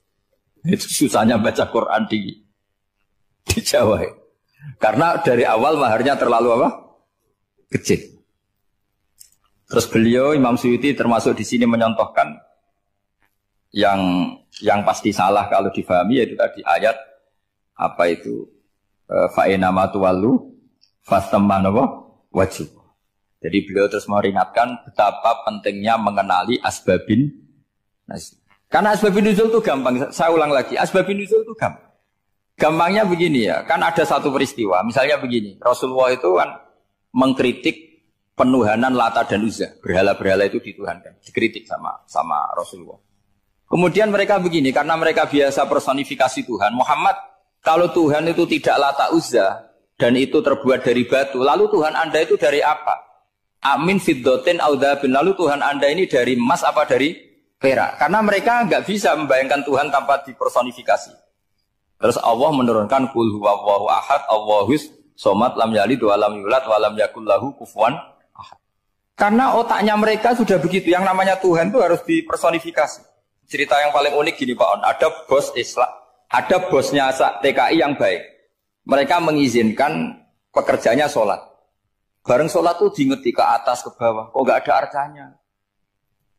Itu susahnya baca Quran di Jawa. Karena dari awal maharnya terlalu apa? Kecil. Terus beliau Imam Suyuti termasuk di sini menyontohkan yang pasti salah kalau difahami yaitu tadi ayat apa itu fa inama tuwallu fastaman wajib. Jadi beliau terus meringatkan betapa pentingnya mengenali asbabin nuzul. Karena asbabun nuzul itu gampang. Saya ulang lagi, asbabun nuzul itu gampang. Gampangnya begini ya, kan ada satu peristiwa. Misalnya begini, Rasulullah itu kan mengkritik penuhanan Lata dan Uzza. Berhala-berhala itu dituhankan, dikritik sama Rasulullah. Kemudian mereka begini, karena mereka biasa personifikasi Tuhan. Muhammad, kalau Tuhan itu tidak Lata Uzza dan itu terbuat dari batu, lalu Tuhan Anda itu dari apa? Amin fiddotin audabin. Lalu Tuhan Anda ini dari emas apa dari perak? Karena mereka nggak bisa membayangkan Tuhan tanpa dipersonifikasi. Terus Allah menurunkan qul huwallahu ahad, Allahus somad, lam yalid wa lam yulad wa lam yakul lahu kufuwan ahad. Karena otaknya mereka sudah begitu. Yang namanya Tuhan itu harus dipersonifikasi. Cerita yang paling unik gini Pak On, ada bos Islam, ada bosnya TKI yang baik. Mereka mengizinkan pekerjanya sholat. Bareng sholat tuh diingeti ke atas ke bawah, kok nggak ada arcanya.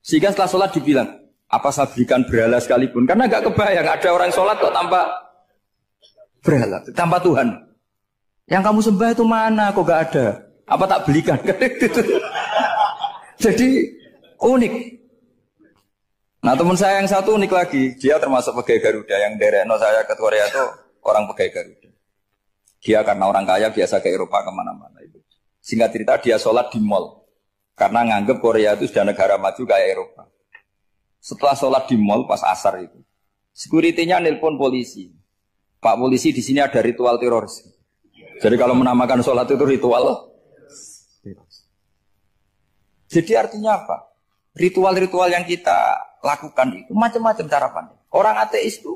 Sehingga setelah sholat dibilang, apa saya berikan berhala sekalipun? Karena nggak kebayang ada orang sholat kok tanpa berhala, tanpa Tuhan. Yang kamu sembah itu mana? Kok nggak ada? Apa tak belikan? Jadi unik. Nah teman saya yang satu unik lagi, dia termasuk pegawai Garuda yang derekno saya ke Korea itu orang pegawai Garuda. Dia karena orang kaya biasa ke Eropa kemana-mana itu. Singkat cerita dia sholat di mall. Karena nganggep Korea itu sudah negara maju kayak Eropa. Setelah sholat di mall pas asar itu, security-nya nelpon polisi. Pak polisi di sini ada ritual teroris. Jadi kalau menamakan sholat itu ritual teroris. Jadi artinya apa? Ritual-ritual yang kita lakukan itu macam-macam cara pandang. Orang ateis itu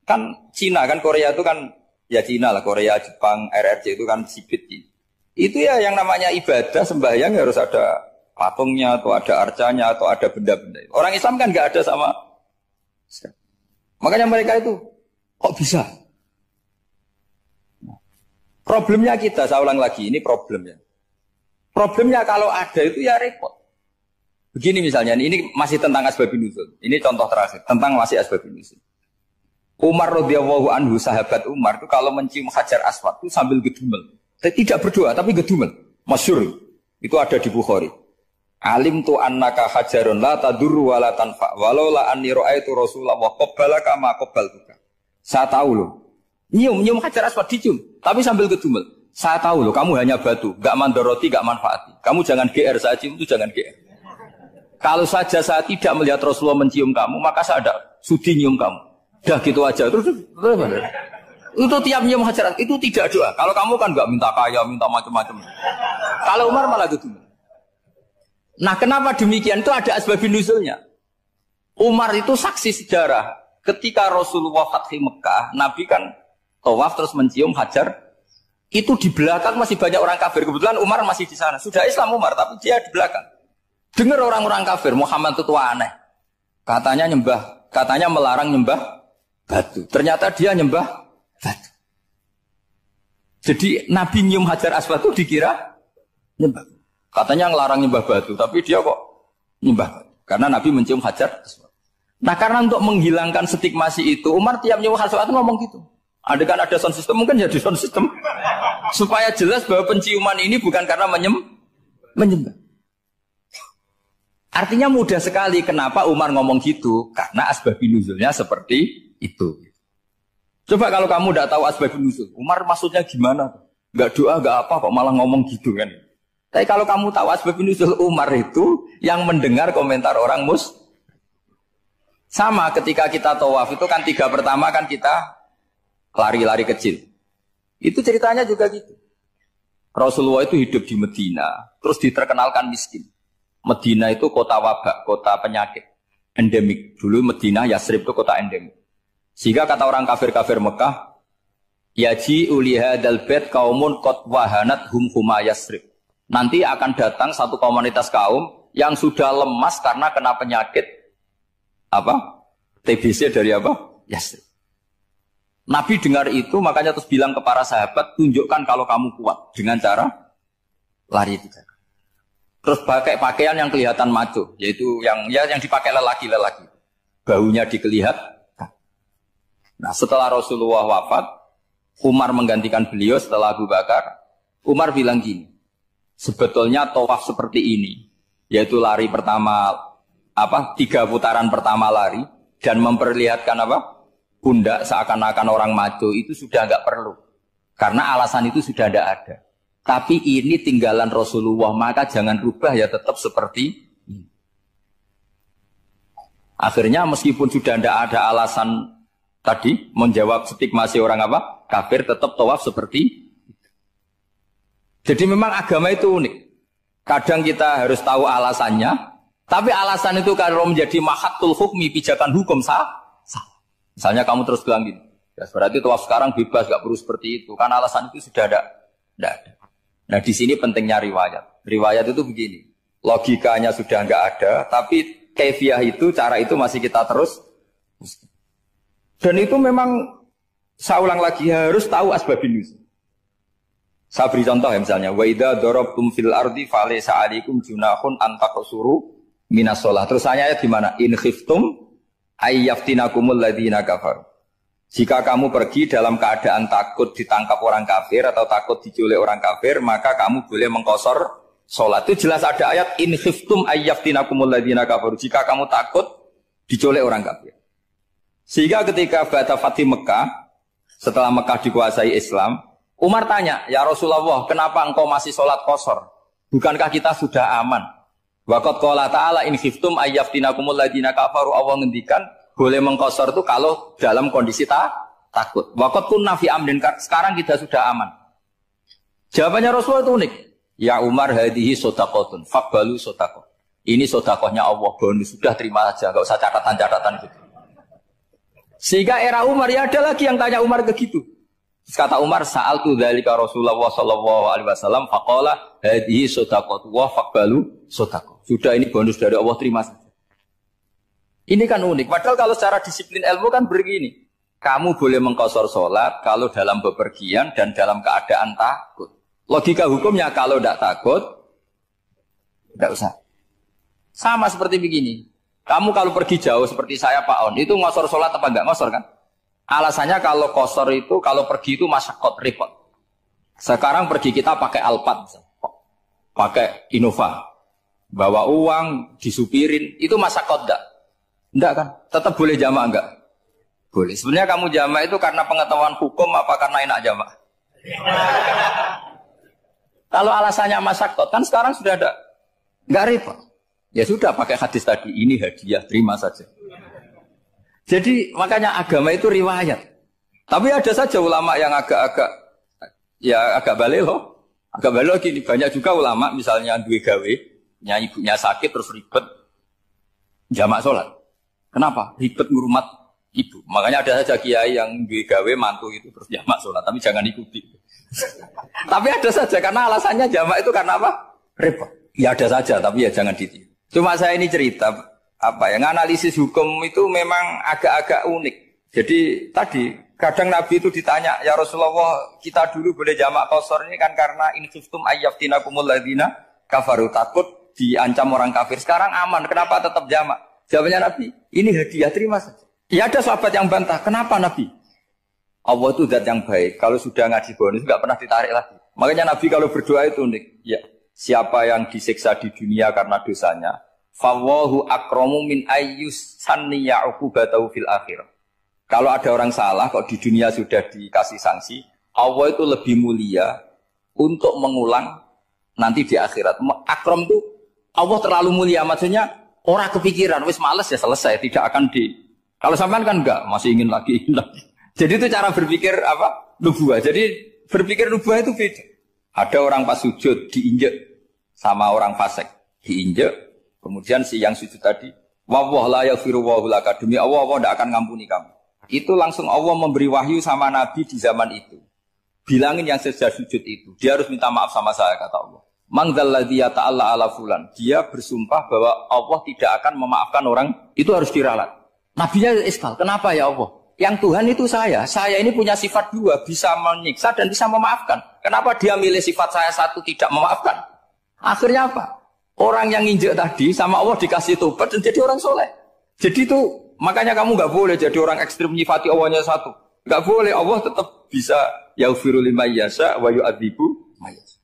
kan Cina kan Korea itu kan ya Cina lah, Korea, Jepang, RRC itu kan sipit. Itu ya yang namanya ibadah sembahyang harus ada patungnya atau ada arcanya atau ada benda-benda. Orang Islam kan nggak ada sama. Makanya mereka itu kok bisa? Problemnya kita, saya ulang lagi, ini problemnya. Problemnya kalau ada itu ya repot. Begini misalnya, ini masih tentang asbabun nuzul. Ini contoh terakhir, tentang masih asbabun nuzul. Umar radhiyallahu anhu, sahabat Umar itu kalau mencium Hajar Aswad itu sambil gedumel. Tidak berdoa, tapi gedumel. Masyhur. Itu ada di Bukhari. Alim tu annaka hajarun la tadurru wa la tanfa. Walau la anni ra'aitu Rasulullah wa qabbalaka ma qabbaltuka. Saya tahu loh. Nyium Hajar Aswad dicium, tapi sambil kedumel. Saya tahu loh, kamu hanya batu, gak mandoroti, gak manfaati. Kamu jangan GR, saya cium itu jangan GR. Kalau saja saya tidak melihat Rasulullah mencium kamu, maka saya ada sudi nyium kamu. Dah gitu aja. Terus itu tiap nyium Hajar, itu tidak doa. Kalau kamu kan gak minta kaya, minta macam-macam. Kalau Umar malah gitu. Nah, kenapa demikian? Itu ada asbabun nuzulnya. Umar itu saksi sejarah. Ketika Rasulullah Fathi Mekah, Nabi kan tawaf terus mencium Hajar. Itu di belakang masih banyak orang kafir. Kebetulan Umar masih di sana. Sudah Islam Umar, tapi dia di belakang. Dengar orang-orang kafir, Muhammad itu tua aneh. Katanya melarang nyembah batu. Ternyata dia nyembah batu. Jadi Nabi nyium Hajar Aswad itu dikira nyembah. Katanya ngelarang nyembah batu, tapi dia kok nyembah batu. Karena Nabi mencium Hajar Aswad. Nah, karena untuk menghilangkan stigmasi itu, Umar tiap nyium Hajar Aswad itu ngomong gitu. Ada kan ada sound system, mungkin jadi sound system. Supaya jelas bahwa penciuman ini bukan karena menyembah. Artinya mudah sekali kenapa Umar ngomong gitu. Karena asbabun nuzulnya seperti itu. Coba kalau kamu tidak tahu asbabun nuzul, Umar maksudnya gimana? Gak doa, gak apa, kok malah ngomong gitu kan. Tapi kalau kamu tahu asbabun nuzul Umar itu yang mendengar komentar orang sama ketika kita tawaf itu kan 3 pertama kan kita lari-lari kecil. Itu ceritanya juga gitu. Rasulullah itu hidup di Medina, terus diterkenalkan miskin. Medina itu kota wabak, kota penyakit, endemik. Dulu Medina, Yasrib itu kota endemik. Sehingga kata orang kafir-kafir Mekah, yaji uliha dalbet kaumun kot wahanat huma Yasrib. Nanti akan datang satu komunitas kaum yang sudah lemas karena kena penyakit TBC dari Yasrib. Nabi dengar itu, makanya terus bilang ke para sahabat, tunjukkan kalau kamu kuat dengan cara lari 3 kali. Terus pakai pakaian yang kelihatan maco, yaitu yang dipakai lelaki-lelaki. Baunya dikelihatan. Nah, setelah Rasulullah wafat, Umar menggantikan beliau setelah Abu Bakar. Umar bilang gini, sebetulnya tawaf seperti ini, yaitu lari pertama 3 putaran pertama lari dan memperlihatkan pundak seakan-akan orang maco itu sudah enggak perlu. Karena alasan itu sudah tidak ada. Tapi ini tinggalan Rasulullah, maka jangan rubah ya tetap seperti ini. Akhirnya meskipun sudah tidak ada alasan tadi menjawab stigmasi orang kafir, tetap tawaf seperti itu. Jadi memang agama itu unik. Kadang kita harus tahu alasannya, tapi alasan itu kalau menjadi mahatul hukmi, pijakan hukum sah. Misalnya kamu terus bilang gini, ya berarti tawaf sekarang bebas, gak perlu seperti itu. Karena alasan itu sudah tidak ada. Nah di sini pentingnya riwayat. Riwayat itu begini, logikanya sudah nggak ada, tapi kaifiah itu, cara itu masih kita terus. Dan itu memang, saya ulang lagi, harus tahu asbabun nuzul. Saya beri contoh ya misalnya, wa idza darabtum fil ardi falaysa 'alaikum junahun an taqsuru minas shalah. Terus ayat di mana? In khiftum ayyaftinakumul ladzina kafaru. Jika kamu pergi dalam keadaan takut ditangkap orang kafir atau takut diculik orang kafir, maka kamu boleh mengqasar salat. Itu jelas ada ayat in khiftum ayyaftinakumul ladzina kafaru. Jika kamu takut diculik orang kafir. Sehingga ketika Ba'da Fathi Mekah, setelah Mekah dikuasai Islam, Umar tanya, "Ya Rasulullah, kenapa engkau masih salat qasar? Bukankah kita sudah aman?" Waqad qala ta'ala in khiftum ayyaftinakumul ladzina kafaru. Allah ngendikan boleh mengqasar itu kalau dalam kondisi takut. Waqad kunna fi amrin, sekarang kita sudah aman. Jawabannya Rasulullah itu unik. Ya Umar hadhihi shadaqatun faqbalu shadaqah. Ini sedekahnya Allah, bonus sudah terima aja, enggak usah catatan-catatan gitu. Sehingga era Umar ya ada lagi yang tanya Umar begitu. Kata Umar, sa'altu dzalika Rasulullah sallallahu alaihi wasallam faqala hadhihi shadaqatu wa faqbalu shadaqah. Sudah ini bonus dari Allah, terima saja. Ini kan unik. Padahal kalau secara disiplin ilmu kan begini. Kamu boleh mengqasar sholat kalau dalam bepergian dan dalam keadaan takut. Logika hukumnya kalau tidak takut, tidak usah. Sama seperti begini. Kamu kalau pergi jauh seperti saya Pak On, itu ngosor sholat apa enggak ngosor kan? Alasannya kalau kosor itu, kalau pergi itu masyakot, repot. Sekarang pergi kita pakai Alphard, pakai Innova. Bawa uang, disupirin, itu masyakot enggak? Enggak kan? Tetap boleh jamaah enggak? Boleh. Sebenarnya kamu jamak itu karena pengetahuan hukum apa karena enak jamak? Kalau alasannya masyakot, kan sekarang sudah ada. Enggak repot. Ya sudah pakai hadis tadi, ini hadiah, terima saja. Jadi makanya agama itu riwayat. Tapi ada saja ulama yang agak balik loh. Agak balik gini, banyak juga ulama misalnya duwe gawe, ibunya sakit terus ribet jamak sholat. Kenapa? Ribet ngurmat ibu. Makanya ada saja kiai yang duwe gawe mantu itu terus jamak sholat, tapi jangan ikuti. Tapi ada saja karena alasannya jamak itu karena apa? Repot. Ya ada saja, tapi ya jangan ditiru. Cuma saya ini cerita analisis hukum itu memang agak-agak unik. Jadi tadi kadang Nabi itu ditanya, ya Rasulullah kita dulu boleh jamak qasar ini kan karena in khiftum ayyaftinakumul ladzina kafaru, takut diancam orang kafir. Sekarang aman, kenapa tetap jamak? Jawabnya Nabi, ini hadiah, terima saja. Ya ada sahabat yang bantah, kenapa Nabi? Allah itu zat yang baik, kalau sudah ngaji bonus nggak pernah ditarik lagi. Makanya Nabi kalau berdoa itu unik. Ya, siapa yang disiksa di dunia karena dosanya, fawahu akramu min ayyus sanniya uqubatahu fil akhirah. Kalau ada orang salah kok di dunia sudah dikasih sanksi, Allah itu lebih mulia untuk mengulang nanti di akhirat. Akram itu Allah terlalu mulia, maksudnya orang kepikiran wis males ya selesai, tidak akan di. Kalau sampean kan enggak, masih ingin lagi. Jadi itu cara berpikir apa? Nubuah. Jadi berpikir nubuah itu beda. Ada orang pas sujud diinjek sama orang fasik, diinjek. Kemudian si yang sujud tadi, wallahu la yaghfiru wa laka, demi Allah tidak akan ngampuni kamu. Itu langsung Allah memberi wahyu sama Nabi di zaman itu. Bilangin yang sedang sujud itu, dia harus minta maaf sama saya, kata Allah. Mangzalladzi yata'alla ala fulan. Dia bersumpah bahwa Allah tidak akan memaafkan orang, itu harus diralat. Nabinya iskal, kenapa ya Allah? Yang Tuhan itu saya ini punya sifat dua, bisa menyiksa dan bisa memaafkan. Kenapa dia milih sifat saya satu tidak memaafkan? Akhirnya apa? Orang yang injek tadi sama Allah dikasih tobat dan jadi orang soleh. Jadi itu makanya kamu nggak boleh jadi orang ekstrim nyifati Allahnya satu. Nggak boleh, Allah tetap bisa yaghfiru liman yasha wa yu'adzibu man yasha.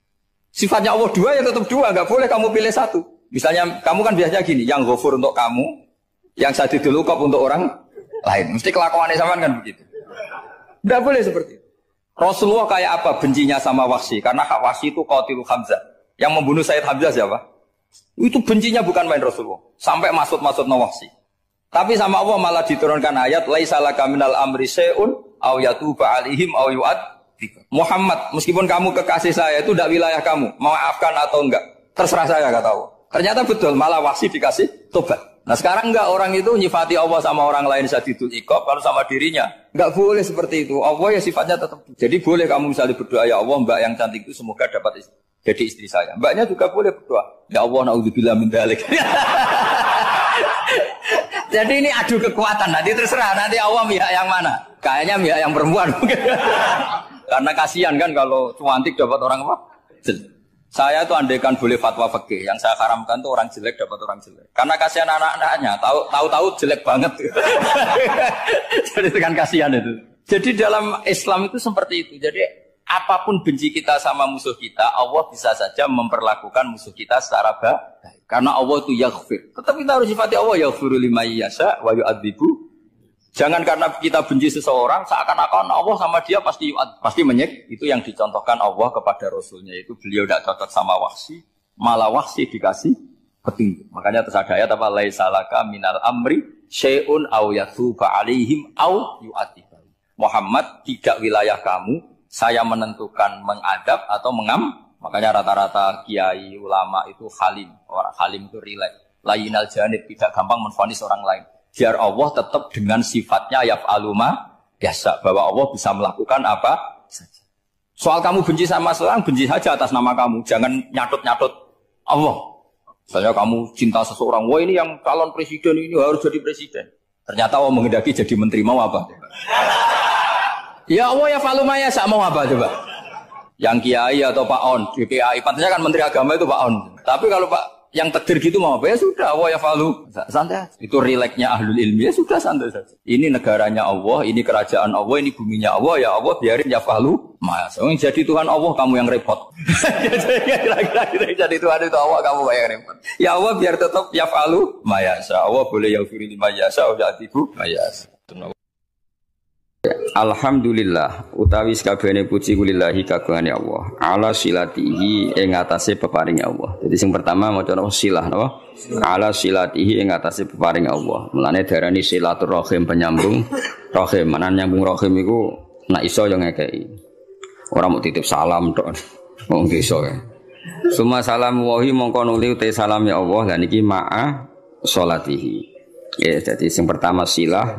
Sifatnya Allah dua ya tetap dua, nggak boleh kamu pilih satu. Misalnya kamu kan biasanya gini, yang ghafur untuk kamu, yang sadidul uqab untuk orang lain. Mesti kelakuannya sama kan begitu. Nggak boleh seperti itu. Rasulullah kayak apa bencinya sama Wahsy? Karena Wahsy itu qatilu Hamzah. Yang membunuh Sayyid Hamzah siapa? Itu bencinya bukan main Rasulullah. Sampai maksud-maksud Wahsy. Tapi sama Allah malah diturunkan ayat laisa laka minal amri syai'un aw yatuba alaihim aw yu'adzib. Muhammad, meskipun kamu kekasih saya itu tidak wilayah kamu, maafkan atau enggak, terserah saya, kata Allah. Ternyata betul, malah Wahsy dikasih tobat. Nah sekarang enggak, orang itu nyifati Allah sama orang lain sadidul iqab, kalau sama dirinya enggak boleh seperti itu. Allah ya sifatnya tetap. Jadi boleh kamu misalnya berdoa, ya Allah mbak yang cantik itu semoga dapat jadi istri saya. Mbaknya juga boleh berdoa, ya Allah naudzubillah min dzalik. Jadi ini adu kekuatan, nanti terserah, nanti Allah pihak yang mana? Kayaknya pihak yang perempuan. Karena kasihan kan kalau cantik dapat orang apa? Jelek. Saya tuh andaikan boleh fatwa fikih, yang saya haramkan tuh orang jelek dapat orang jelek. Karena kasihan anak-anaknya, tahu-tahu jelek banget. Jadi itu kan kasihan itu. Jadi dalam Islam itu seperti itu. Jadi apapun benci kita sama musuh kita, Allah bisa saja memperlakukan musuh kita secara baik. Karena Allah itu yaghfir. Tetap kita harus sifati Allah yaghfiru liman yasha wa yu'adzibu. Jangan karena kita benci seseorang seakan-akan Allah sama dia pasti menyek. Itu yang dicontohkan Allah kepada Rasulnya, itu beliau tidak cocok sama Wahsy, malah Wahsy dikasih petunjuk. Makanya terus ada ayat apa laisa laka minal amri syai'un aw yatuba alaihim aw yu'adzib. Muhammad, tidak wilayah kamu, saya menentukan mengadab atau mengam. Makanya rata-rata kiai ulama itu halim. Orang halim itu rileks. Layinal janib, tidak gampang menvonis orang lain. Biar Allah tetap dengan sifatnya yaf'alu ma yasha, bahwa Allah bisa melakukan apa saja. Soal kamu benci sama seorang, benci saja atas nama kamu. Jangan nyatut-nyatut Allah. Misalnya kamu cinta seseorang, wah ini yang calon presiden ini harus jadi presiden. Ternyata Allah menghendaki jadi menteri, mau apa? Ya Allah yaf'alu ma yasha, mau apa coba? Yang kiai atau Pak On, DPAI, pantasnya kan Menteri Agama itu Pak On. Tapi kalau Pak yang takdir gitu mau apa? Ya sudah, Allah ya falu. Santai. Itu rileksnya ahlul ilmi, ya sudah santai saja. Ini negaranya Allah, ini kerajaan Allah, ini buminya Allah, ya Allah biarin ya falu. Mas, jadi Tuhan Allah kamu yang repot. Jadi Tuhan itu Allah kamu yang repot. Ya Allah biar tetap ya falu. Mayasa Allah boleh ya firli mayasa, ya atibu mayasa. Alhamdulillah utawi sakabehane puji kulillahi kagungane Allah ala silatihi ing atase peparing Allah. Jadi sing pertama maca napa silah napa ala silatihi ing atase peparing Allah. Mulane darani silaturahim penyambung rahim. Manan nyambung rahim iku nek iso yo ngekeki. Ora mau titip salam tok. Wong iso ya. Suma salam wahi mongko nuli te salam ya Allah lan iki ma'a sholatihi. Ya, jadi yang pertama silah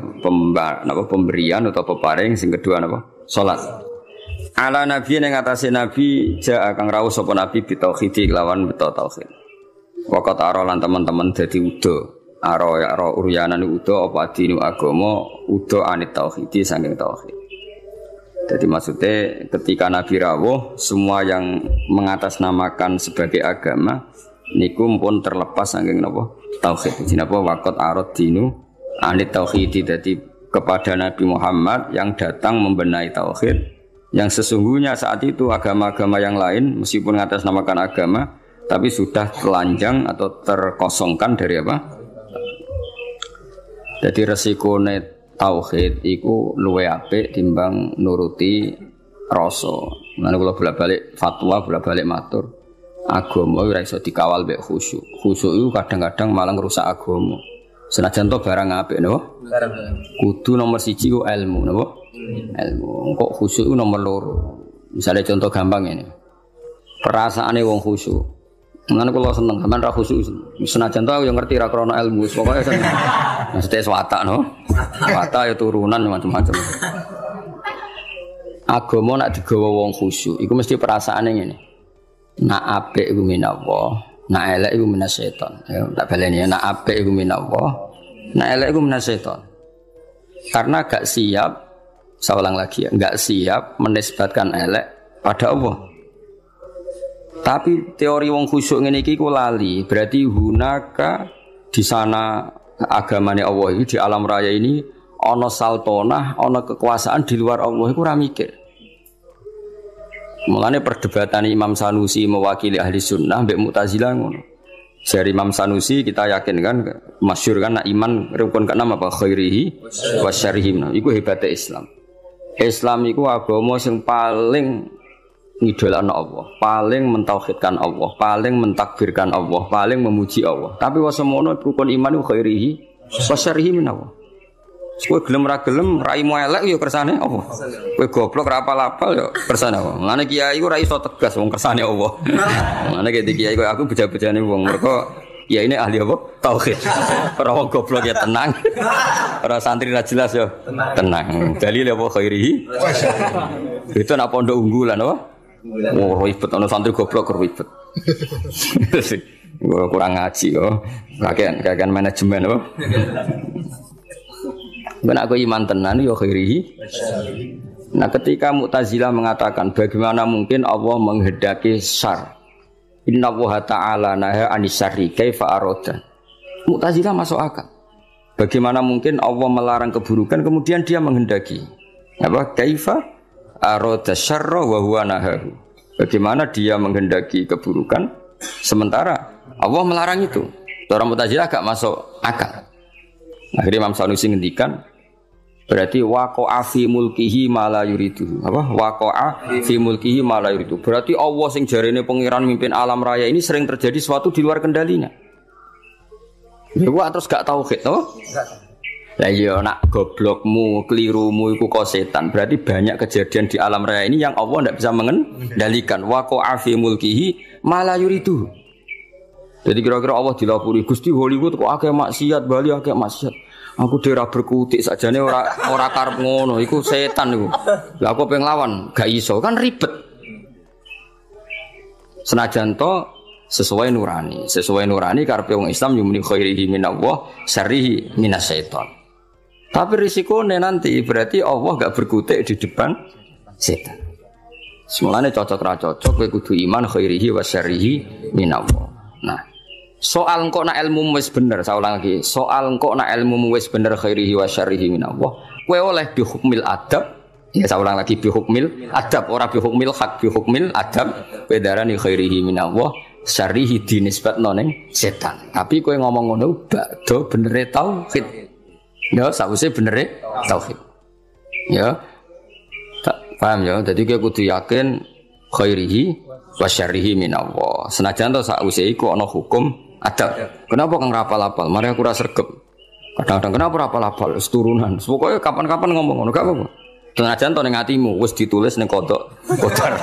pemberian atau peparing, yang kedua apa? Salat. Ala nabi yang ngatasi nabi ja kang rawuh sapa nabi bitauhid lawan beto tauhid. Waqat ara lan teman-teman dadi udo. Ara uryanan udo apa dinu agama udo anit tauhid saking tauhid. Jadi maksudnya ketika nabi rawuh semua yang mengatasnamakan sebagai agama niku pun terlepas saking napa tauhid. Jenapa waqat arad dinu anit tauhid. Jadi kepada Nabi Muhammad yang datang membenahi tauhid yang sesungguhnya saat itu agama-agama yang lain meskipun mengatasnamakan agama tapi sudah telanjang atau terkosongkan dari apa? Jadi resikone tauhid iku luwe apik timbang nuruti rasa. Mulane kula bolak-balik fatwa, bolak-balik matur. Agama ora iso dikawal mek khusyuk. Khusyuk itu kadang-kadang malah ngrusak agama. Senajan to barang apik napa? Barang. Kudu nomor 1 ku ilmu napa? Ilmu. Kok khusyuk itu nomor 2. Misalnya contoh gampang ini. Perasaane wong khusyuk. Mulane kula seneng sampean ra khusyuk. Senajan to aku yo ngerti ra krana ilmu, pokoke seneng. Mesti watak no. Watak ya turunan macam-macam. Agama nak digawa wong khusyuk, iku mesti perasaane ngene. Nak apik iku minallah, nak elek iku minasyaiton. Ya tak baleni nak apik iku minallah, nak elek iku minasyaiton. Karena gak siap, saya ulang lagi ya, gak siap menisbatkan elek pada Allah. Tapi teori wong khusyuk ngene iki ku lali, berarti hunaka di sana agamane Allah iki di alam raya ini ana saltonah, ana kekuasaan di luar Allah iku ora mikir. Mulane perdebatan Imam Sanusi mewakili ahli sunnah mbek Mu'tazilah ngono. Dari Imam Sanusi kita yakin kan masyhur kan iman rukun ke-6 apa khairihi wa syarrihi. Iku hebatnya Islam. Islam iku agama sing paling ngidolakno Allah, paling mentauhidkan Allah, paling mentakbirkan Allah, paling memuji Allah. Tapi wasemono rukun iman iku khairihi wa syarrihi min Allah. Kowe gelem ra gelem raimu elek ya kersane Allah. Kowe goblok ra apal-apal ya kersane Allah. Mulane kiai ku ra iso tegas wong kersane Allah. Mulane kiai kowe aku beja-bejane wong mergo kiai ini ahli apa? Tauhid. Ora wong goblok ya tenang. Ora santri ra jelas ya tenang. Dalil apa khairihi? Itu nak pondok unggulan apa? Oh ribet ana santri goblok ribet. Kurang ngaji kok. Kakean manajemen apa? Ben aku iman tenan ya khairihi. Nah, ketika Mu'tazilah mengatakan bagaimana mungkin Allah menghendaki syarr. Innallaha ta'ala naha anis syarri kaifa arada. Mu'tazilah masuk akal. Bagaimana mungkin Allah melarang keburukan kemudian dia menghendaki. Apa? Kaifa arada syarra wa huwa nahahu. Bagaimana dia menghendaki keburukan sementara Allah melarang itu. Orang Mu'tazilah agak masuk akal. Akhirnya Imam Sanusi ngendikan berarti waqa'a fi mulkihi ma la yuridu. Apa? Waqa'a fi mulkihi ma la yuridu. Berarti Allah sing jarene pengiran mimpin alam raya ini sering terjadi sesuatu di luar kendalinya. Ya gua terus gak tauhid, toh? Lah iya nak goblokmu, kelirumu iku kok setan. Berarti banyak kejadian di alam raya ini yang Allah ndak bisa mengendalikan. Waqa'a fi mulkihi ma la yuridu. Jadi kira-kira Allah dilapuri Gusti Hollywood kok akeh maksiat, Bali akeh maksiat. Aku dhewe berkutik sakjane ora karep ngono, iku setan iku. Lah aku pengen lawan, gak iso, kan ribet. Senajan to sesuai nurani karepe wong Islam yumni khairihi minallah, syarrihi minasyaiton. Tapi risikone nanti berarti Allah gak berkutik di depan setan. Semulane cocok ra cocok kowe kudu iman khairihi wa syarrihi minallah. Nah, soal engkau nak ilmu wis bener, saya ulang lagi. Soal engkau nak ilmu wis bener khairihi wa syarrihi minallah. Kowe oleh bihukmil adab. Ya saya ulang lagi bihukmil adab, ora bihukmil hak, bihukmil adab. Kowe darani khairihi minallah, syarrihi dinisbatno ning setan. Tapi kowe ngomong ngono bakdo benere tauhid. Ya sawise benere tauhid. Ya, tak paham ya. Jadi kita kudu yakin khairihi wa syarrihi minallah. Senajan to sakwise iku ana hukum adab. Kenapa kang rapal-apal? Mari aku ora sregep. Kadang-kadang kenapa rapal-apal? Wis turunan. Pokoke kapan-kapan ngomong ngono gak apa-apa. Senajan to ning atimu wis ditulis ning kodok kodar.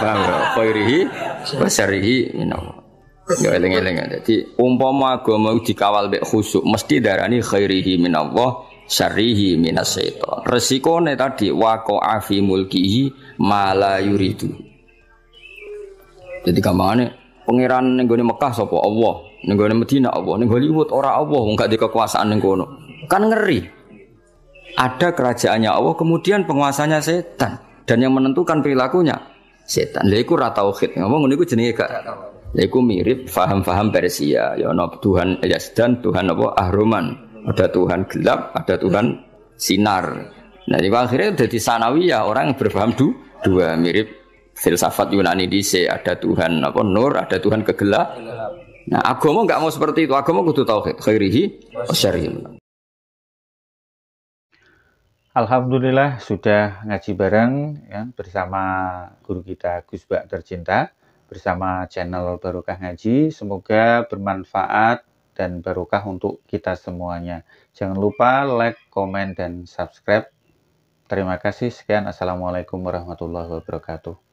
Paham ya? Khairihi wa syarrihi minallah. Ya eling-eling. Jadi umpama agama dikawal mek khusyuk mesti darani khairihi minallah syarrihi minasyaiton. Resikone tadi waqa'a fi mulkihi ma la yuridu. Jadi gampangane pangeran ning gone Mekah sapa Allah, ning gone Madinah Allah, ning Hollywood ora Allah wong gak di kekuasaan ning kono. Kan ngeri. Ada kerajaannya Allah kemudian penguasanya setan dan yang menentukan perilakunya setan. Lha iku ra tauhid. Ngomong ngono iku jenenge gak. Lha iku mirip faham-faham Persia. Ya ana Tuhan Yazdan, Tuhan apa Ahroman. Ada Tuhan gelap, ada Tuhan sinar. Nah, di akhirnya jadi sanawiyah orang yang berpaham dua mirip filsafat Yunani dhisik, ada Tuhan apa nur, ada Tuhan kegelap. Nah, agama enggak mau seperti itu. Agama kudu tauhid, khairihi wa syarrihi. Alhamdulillah sudah ngaji bareng ya, bersama guru kita Gus Bak tercinta, bersama channel Barokah Ngaji. Semoga bermanfaat dan barokah untuk kita semuanya. Jangan lupa like, komen, dan subscribe. Terima kasih. Sekian. Assalamualaikum warahmatullahi wabarakatuh.